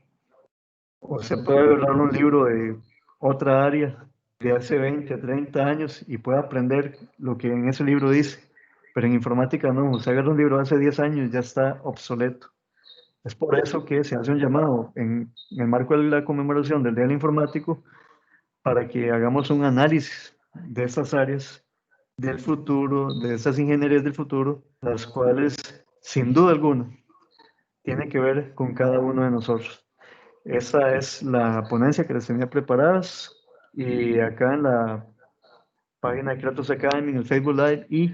O se puede agarrar un libro de otra área de hace 20, 30 años y puede aprender lo que en ese libro dice. Pero en informática no, usted agarra un libro de hace 10 años y ya está obsoleto. Es por eso que se hace un llamado en el marco de la conmemoración del Día del Informático para que hagamos un análisis de estas áreas del futuro, de estas ingenierías del futuro, las cuales sin duda alguna tienen que ver con cada uno de nosotros. Esa es la ponencia que les tenía preparadas y acá en la página de Kratos Academy, en el Facebook Live y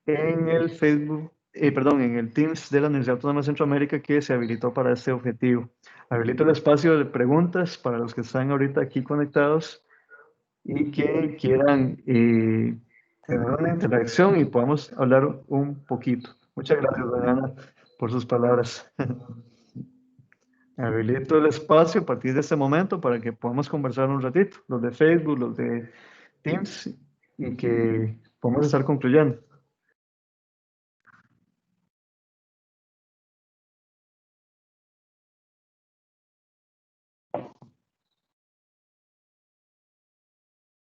en el Facebook, perdón, en el Teams de la Universidad Autónoma de Centroamérica que se habilitó para este objetivo. Habilito el espacio de preguntas para los que están ahorita aquí conectados y que quieran tener una interacción y podamos hablar un poquito. Muchas gracias, Diana, por sus palabras. Habilito el espacio a partir de este momento para que podamos conversar un ratito, los de Facebook, los de Teams, y que podamos estar concluyendo.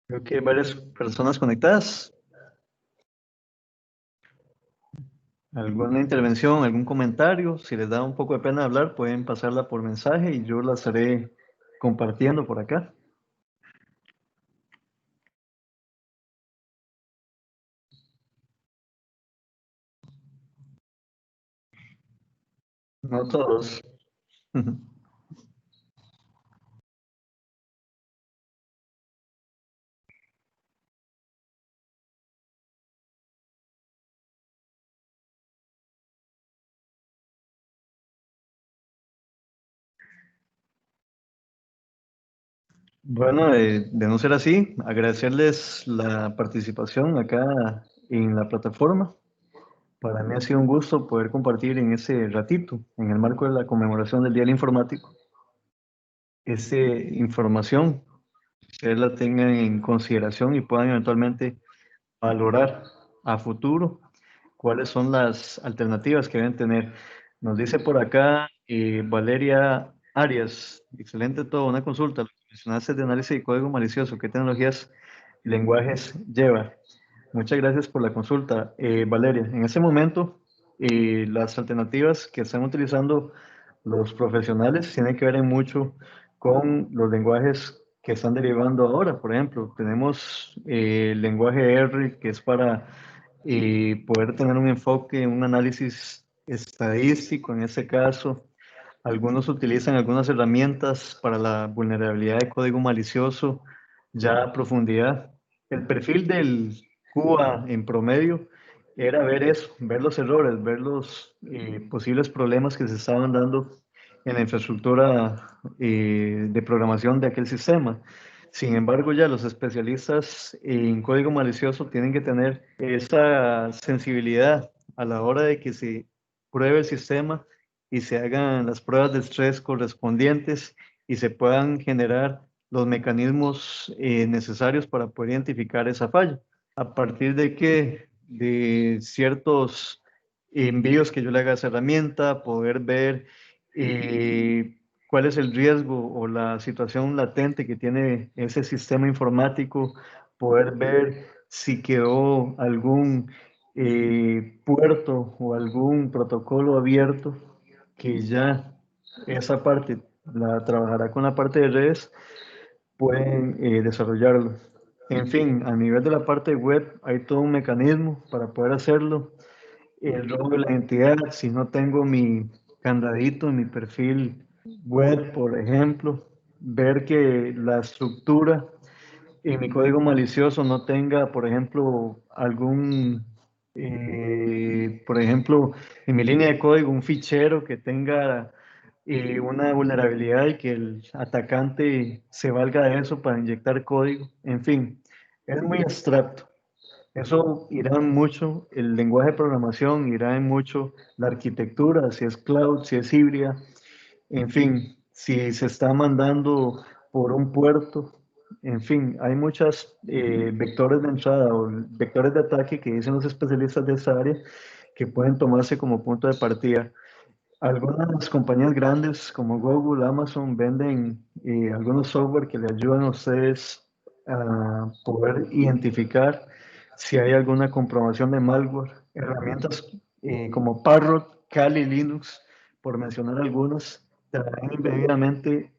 Creo que hay varias personas conectadas. ¿Alguna intervención, algún comentario? Si les da un poco de pena hablar, pueden pasarla por mensaje y yo la estaré compartiendo por acá. No todos. Bueno, de no ser así, agradecerles la participación acá en la plataforma. Para mí ha sido un gusto poder compartir en ese ratito, en el marco de la conmemoración del Día del Informático, esa información, que ustedes la tengan en consideración y puedan eventualmente valorar a futuro cuáles son las alternativas que deben tener. Nos dice por acá Valeria Arias, excelente todo, una consulta. Lo que mencionaste de análisis de código malicioso, ¿qué tecnologías y lenguajes lleva? Muchas gracias por la consulta, Valeria. En ese momento, las alternativas que están utilizando los profesionales tienen que ver mucho con los lenguajes que están derivando ahora. Por ejemplo, tenemos el lenguaje R, que es para poder tener un enfoque, un análisis estadístico en ese caso. Algunos utilizan algunas herramientas para la vulnerabilidad de código malicioso ya a profundidad. El perfil del QA en promedio era ver eso, ver los errores, ver los posibles problemas que se estaban dando en la infraestructura de programación de aquel sistema. Sin embargo, ya los especialistas en código malicioso tienen que tener esa sensibilidad a la hora de que se pruebe el sistema y se hagan las pruebas de estrés correspondientes y se puedan generar los mecanismos necesarios para poder identificar esa falla. A partir de que de ciertos envíos que yo le haga a esa herramienta, poder ver cuál es el riesgo o la situación latente que tiene ese sistema informático, poder ver si quedó algún puerto o algún protocolo abierto, que ya esa parte la trabajará con la parte de redes, pueden desarrollarlo. En fin, a nivel de la parte web hay todo un mecanismo para poder hacerlo. El robo de la identidad, si no tengo mi candadito en mi perfil web, por ejemplo, ver que la estructura y mi código malicioso no tenga, por ejemplo, por ejemplo, en mi línea de código, un fichero que tenga una vulnerabilidad y que el atacante se valga de eso para inyectar código. En fin, es muy abstracto. Eso irá en mucho el lenguaje de programación, irá en mucho la arquitectura, si es cloud, si es híbrida, en fin, si se está mandando por un puerto, en fin, hay muchos vectores de entrada o vectores de ataque que dicen los especialistas de esa área que pueden tomarse como punto de partida. Algunas compañías grandes como Google, Amazon venden algunos software que le ayudan a ustedes a poder identificar si hay alguna comprobación de malware. Herramientas como Parrot, Kali Linux, por mencionar algunas, traen inmediatamente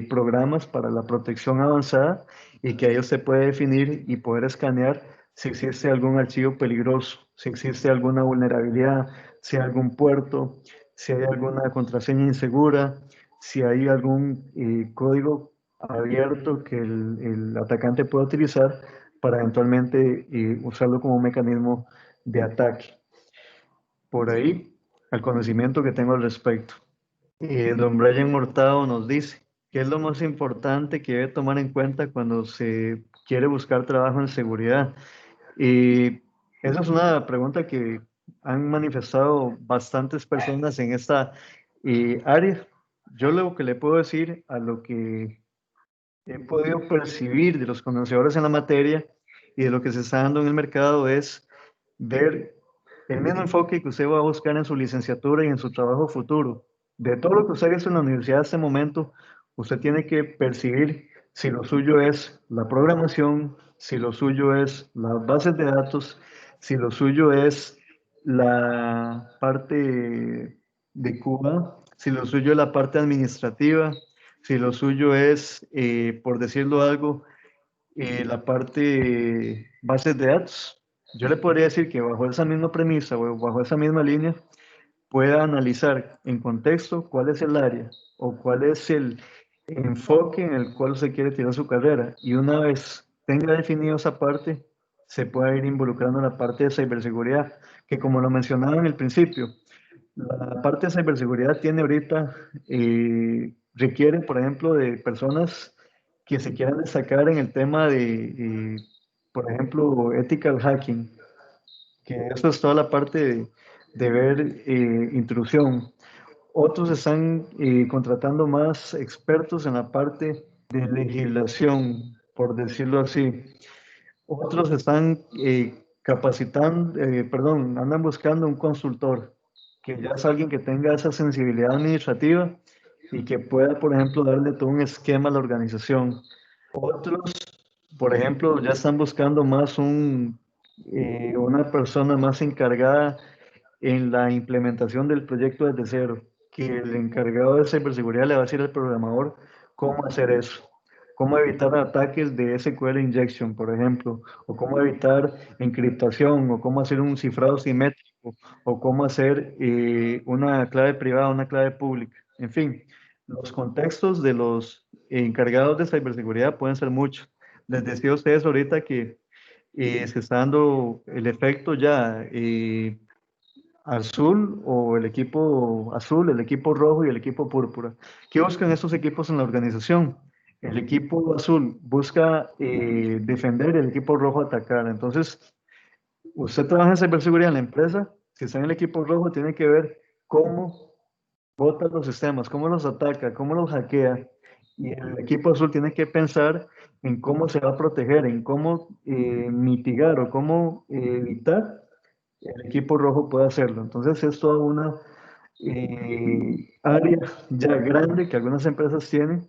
programas para la protección avanzada y que ahí usted puede definir y poder escanear si existe algún archivo peligroso, si existe alguna vulnerabilidad, si hay algún puerto, si hay alguna contraseña insegura, si hay algún código abierto que el atacante pueda utilizar para eventualmente usarlo como un mecanismo de ataque. Por ahí, al conocimiento que tengo al respecto. Don Brian Hurtado nos dice, ¿qué es lo más importante que debe tomar en cuenta cuando se quiere buscar trabajo en seguridad? Y esa es una pregunta que han manifestado bastantes personas en esta área. Yo lo que le puedo decir a lo que he podido percibir de los conocedores en la materia y de lo que se está dando en el mercado es ver el mismo enfoque que usted va a buscar en su licenciatura y en su trabajo futuro. De todo lo que usted ha hecho en la universidad hasta este momento, usted tiene que percibir si lo suyo es la programación, si lo suyo es las bases de datos, si lo suyo es la parte de Cuba, si lo suyo es la parte administrativa, si lo suyo es, por decirlo algo, la parte bases de datos. Yo le podría decir que bajo esa misma premisa o bajo esa misma línea pueda analizar en contexto cuál es el área o cuál es el enfoque en el cual se quiere tirar su carrera. Y una vez tenga definido esa parte, se puede ir involucrando en la parte de ciberseguridad, que como lo mencionaba en el principio, la parte de ciberseguridad tiene ahorita, requiere, por ejemplo, de personas que se quieran destacar en el tema de, por ejemplo, ethical hacking, que eso es toda la parte de ver intrusión. Otros están contratando más expertos en la parte de legislación, por decirlo así. Otros están capacitando, perdón, andan buscando un consultor, que ya es alguien que tenga esa sensibilidad administrativa y que pueda, por ejemplo, darle todo un esquema a la organización. Otros, por ejemplo, ya están buscando más una persona más encargada en la implementación del proyecto desde cero, que el encargado de ciberseguridad le va a decir al programador cómo hacer eso, cómo evitar ataques de SQL injection, por ejemplo, o cómo evitar encriptación, o cómo hacer un cifrado simétrico, o cómo hacer una clave privada, una clave pública. En fin, los contextos de los encargados de ciberseguridad pueden ser muchos. Les decía a ustedes ahorita que se está dando el efecto ya azul o el equipo azul, el equipo rojo y el equipo púrpura. ¿Qué buscan estos equipos en la organización? El equipo azul busca defender, el equipo rojo atacar. Entonces, usted trabaja en ciberseguridad en la empresa, si está en el equipo rojo, tiene que ver cómo bota los sistemas, cómo los ataca, cómo los hackea. Y el equipo azul tiene que pensar en cómo se va a proteger, en cómo mitigar o cómo evitar el equipo rojo puede hacerlo. Entonces es toda una área ya grande que algunas empresas tienen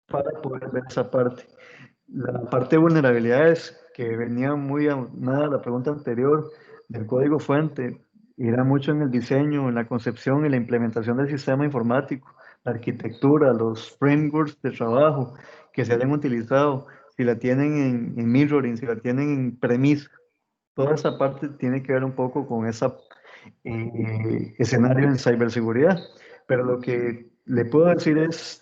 para poder ver esa parte. La parte de vulnerabilidades, que venía muy a nada la pregunta anterior del código fuente, era mucho en el diseño, en la concepción y la implementación del sistema informático, la arquitectura, los frameworks de trabajo que se hayan utilizado, si la tienen en mirroring, si la tienen en premisa. Toda esa parte tiene que ver un poco con ese escenario en ciberseguridad, pero lo que le puedo decir es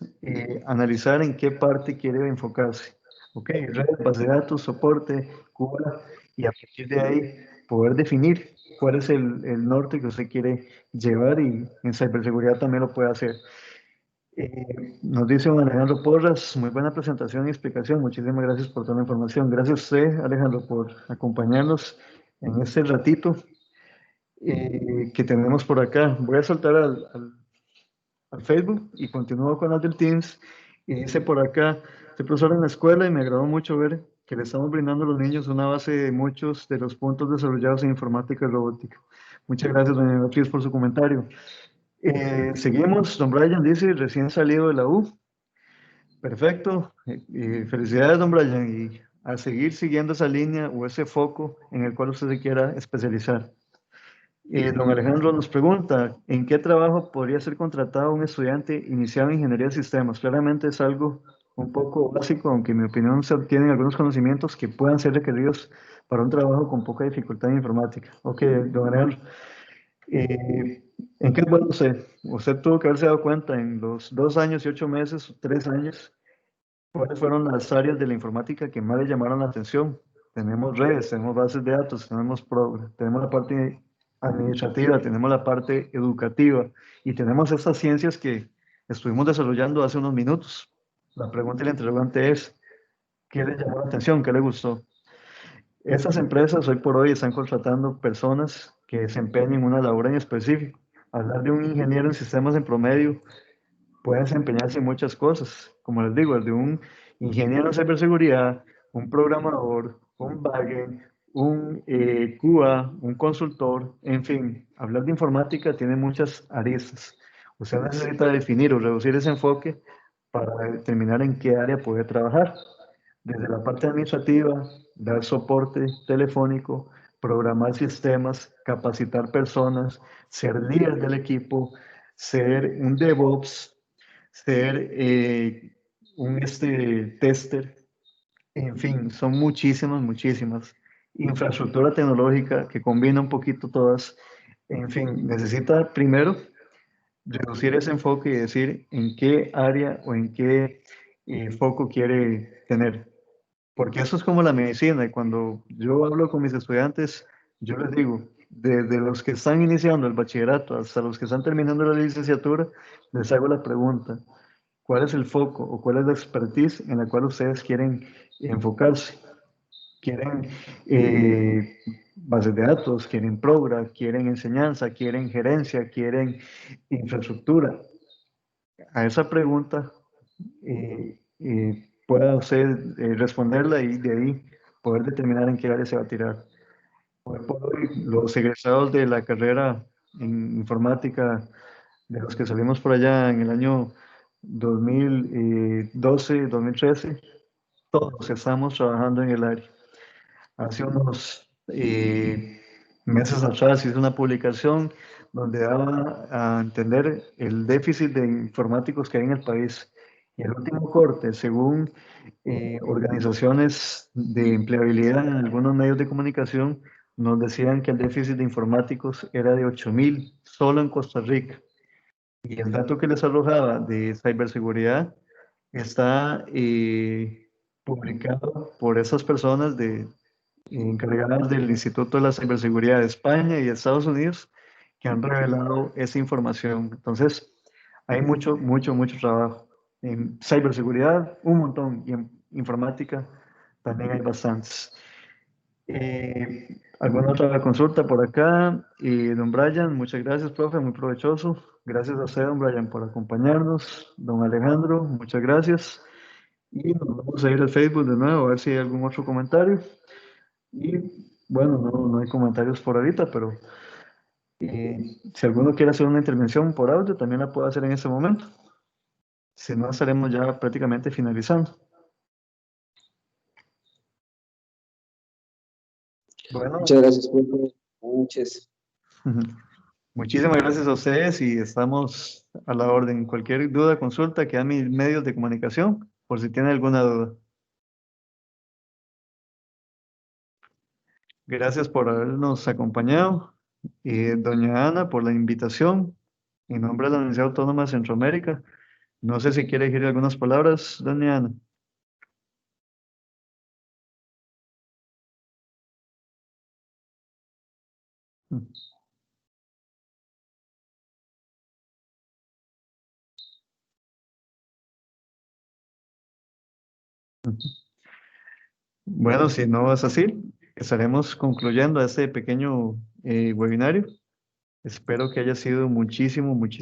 analizar en qué parte quiere enfocarse. Ok, red, base de datos, soporte, Cuba, y a partir de ahí poder definir cuál es el norte que usted quiere llevar y en ciberseguridad también lo puede hacer. Nos dice don Alejandro Porras, muy buena presentación y explicación. Muchísimas gracias por toda la información. Gracias a usted, Alejandro, por acompañarnos en este ratito que tenemos por acá. Voy a soltar al Facebook y continúo con las del Teams. Y dice por acá, soy profesor en la escuela y me agradó mucho ver que le estamos brindando a los niños una base de muchos de los puntos desarrollados en informática y robótica. Muchas gracias, doña Beatriz, por su comentario. Seguimos, don Brian dice, recién salido de la U. Perfecto. Felicidades, don Brian, y a seguir siguiendo esa línea o ese foco en el cual usted se quiera especializar. Don Alejandro nos pregunta, ¿en qué trabajo podría ser contratado un estudiante iniciado en ingeniería de sistemas? Claramente es algo un poco básico, aunque en mi opinión se obtienen algunos conocimientos que puedan ser requeridos para un trabajo con poca dificultad en informática. Ok, don Alejandro, ¿en qué es bueno usted? Usted tuvo que haberse dado cuenta en los 2 años y 8 meses, 3 años, ¿cuáles fueron las áreas de la informática que más le llamaron la atención? Tenemos redes, tenemos bases de datos, tenemos la parte administrativa, tenemos la parte educativa y tenemos estas ciencias que estuvimos desarrollando hace unos minutos. La pregunta y la interrogante es, ¿qué le llamó la atención? ¿Qué le gustó? Estas empresas hoy por hoy están contratando personas que desempeñen una labor en específico. Hablar de un ingeniero en sistemas en promedio puede desempeñarse en muchas cosas, como les digo, desde un ingeniero en ciberseguridad, un programador, un backend, un QA, un consultor, en fin, hablar de informática tiene muchas aristas. Usted necesita definir o reducir ese enfoque para determinar en qué área puede trabajar. Desde la parte administrativa, dar soporte telefónico, programar sistemas, capacitar personas, ser líder del equipo, ser un DevOps, ser un tester, en fin, son muchísimas, muchísimas. Infraestructura tecnológica que combina un poquito todas. En fin, necesita primero reducir ese enfoque y decir en qué área o en qué foco quiere tener. Porque eso es como la medicina. Y cuando yo hablo con mis estudiantes, yo les digo, desde los que están iniciando el bachillerato hasta los que están terminando la licenciatura, les hago la pregunta, ¿cuál es el foco o cuál es la expertise en la cual ustedes quieren enfocarse? ¿Quieren bases de datos? ¿Quieren program? ¿Quieren enseñanza? ¿Quieren gerencia? ¿Quieren infraestructura? A esa pregunta pueda usted responderla y de ahí poder determinar en qué área se va a tirar. Hoy por hoy, los egresados de la carrera en informática, de los que salimos por allá en el año 2012, 2013, todos estamos trabajando en el área. Hace unos meses atrás hice una publicación donde daba a entender el déficit de informáticos que hay en el país. Y el último corte, según organizaciones de empleabilidad en algunos medios de comunicación, nos decían que el déficit de informáticos era de 8.000 solo en Costa Rica. Y el dato que les arrojaba de ciberseguridad está publicado por esas personas encargadas del Instituto de la Ciberseguridad de España y de Estados Unidos que han revelado esa información. Entonces, hay mucho, mucho, mucho trabajo. En ciberseguridad, un montón, y en informática también hay bastantes. ¿Alguna otra consulta por acá? Don Brian, muchas gracias, profe, muy provechoso. Gracias a usted, don Brian, por acompañarnos. Don Alejandro, muchas gracias. Y nos vamos a ir al Facebook de nuevo a ver si hay algún otro comentario. Y Bueno, no, no hay comentarios por ahorita, pero si alguno quiere hacer una intervención por audio, también la puede hacer en este momento. Si no, estaremos ya prácticamente finalizando. Bueno, Muchas gracias, profe. Buenas noches. muchísimas gracias a ustedes y estamos a la orden. Cualquier duda, consulta, quedan mis medios de comunicación por si tienen alguna duda. Gracias por habernos acompañado. Doña Ana, por la invitación. En nombre de la Universidad Autónoma de Centroamérica. No sé si quiere decir algunas palabras, doña Ana. Bueno, si no es así, estaremos concluyendo este pequeño webinario. Espero que haya sido muchísimo, muchísimo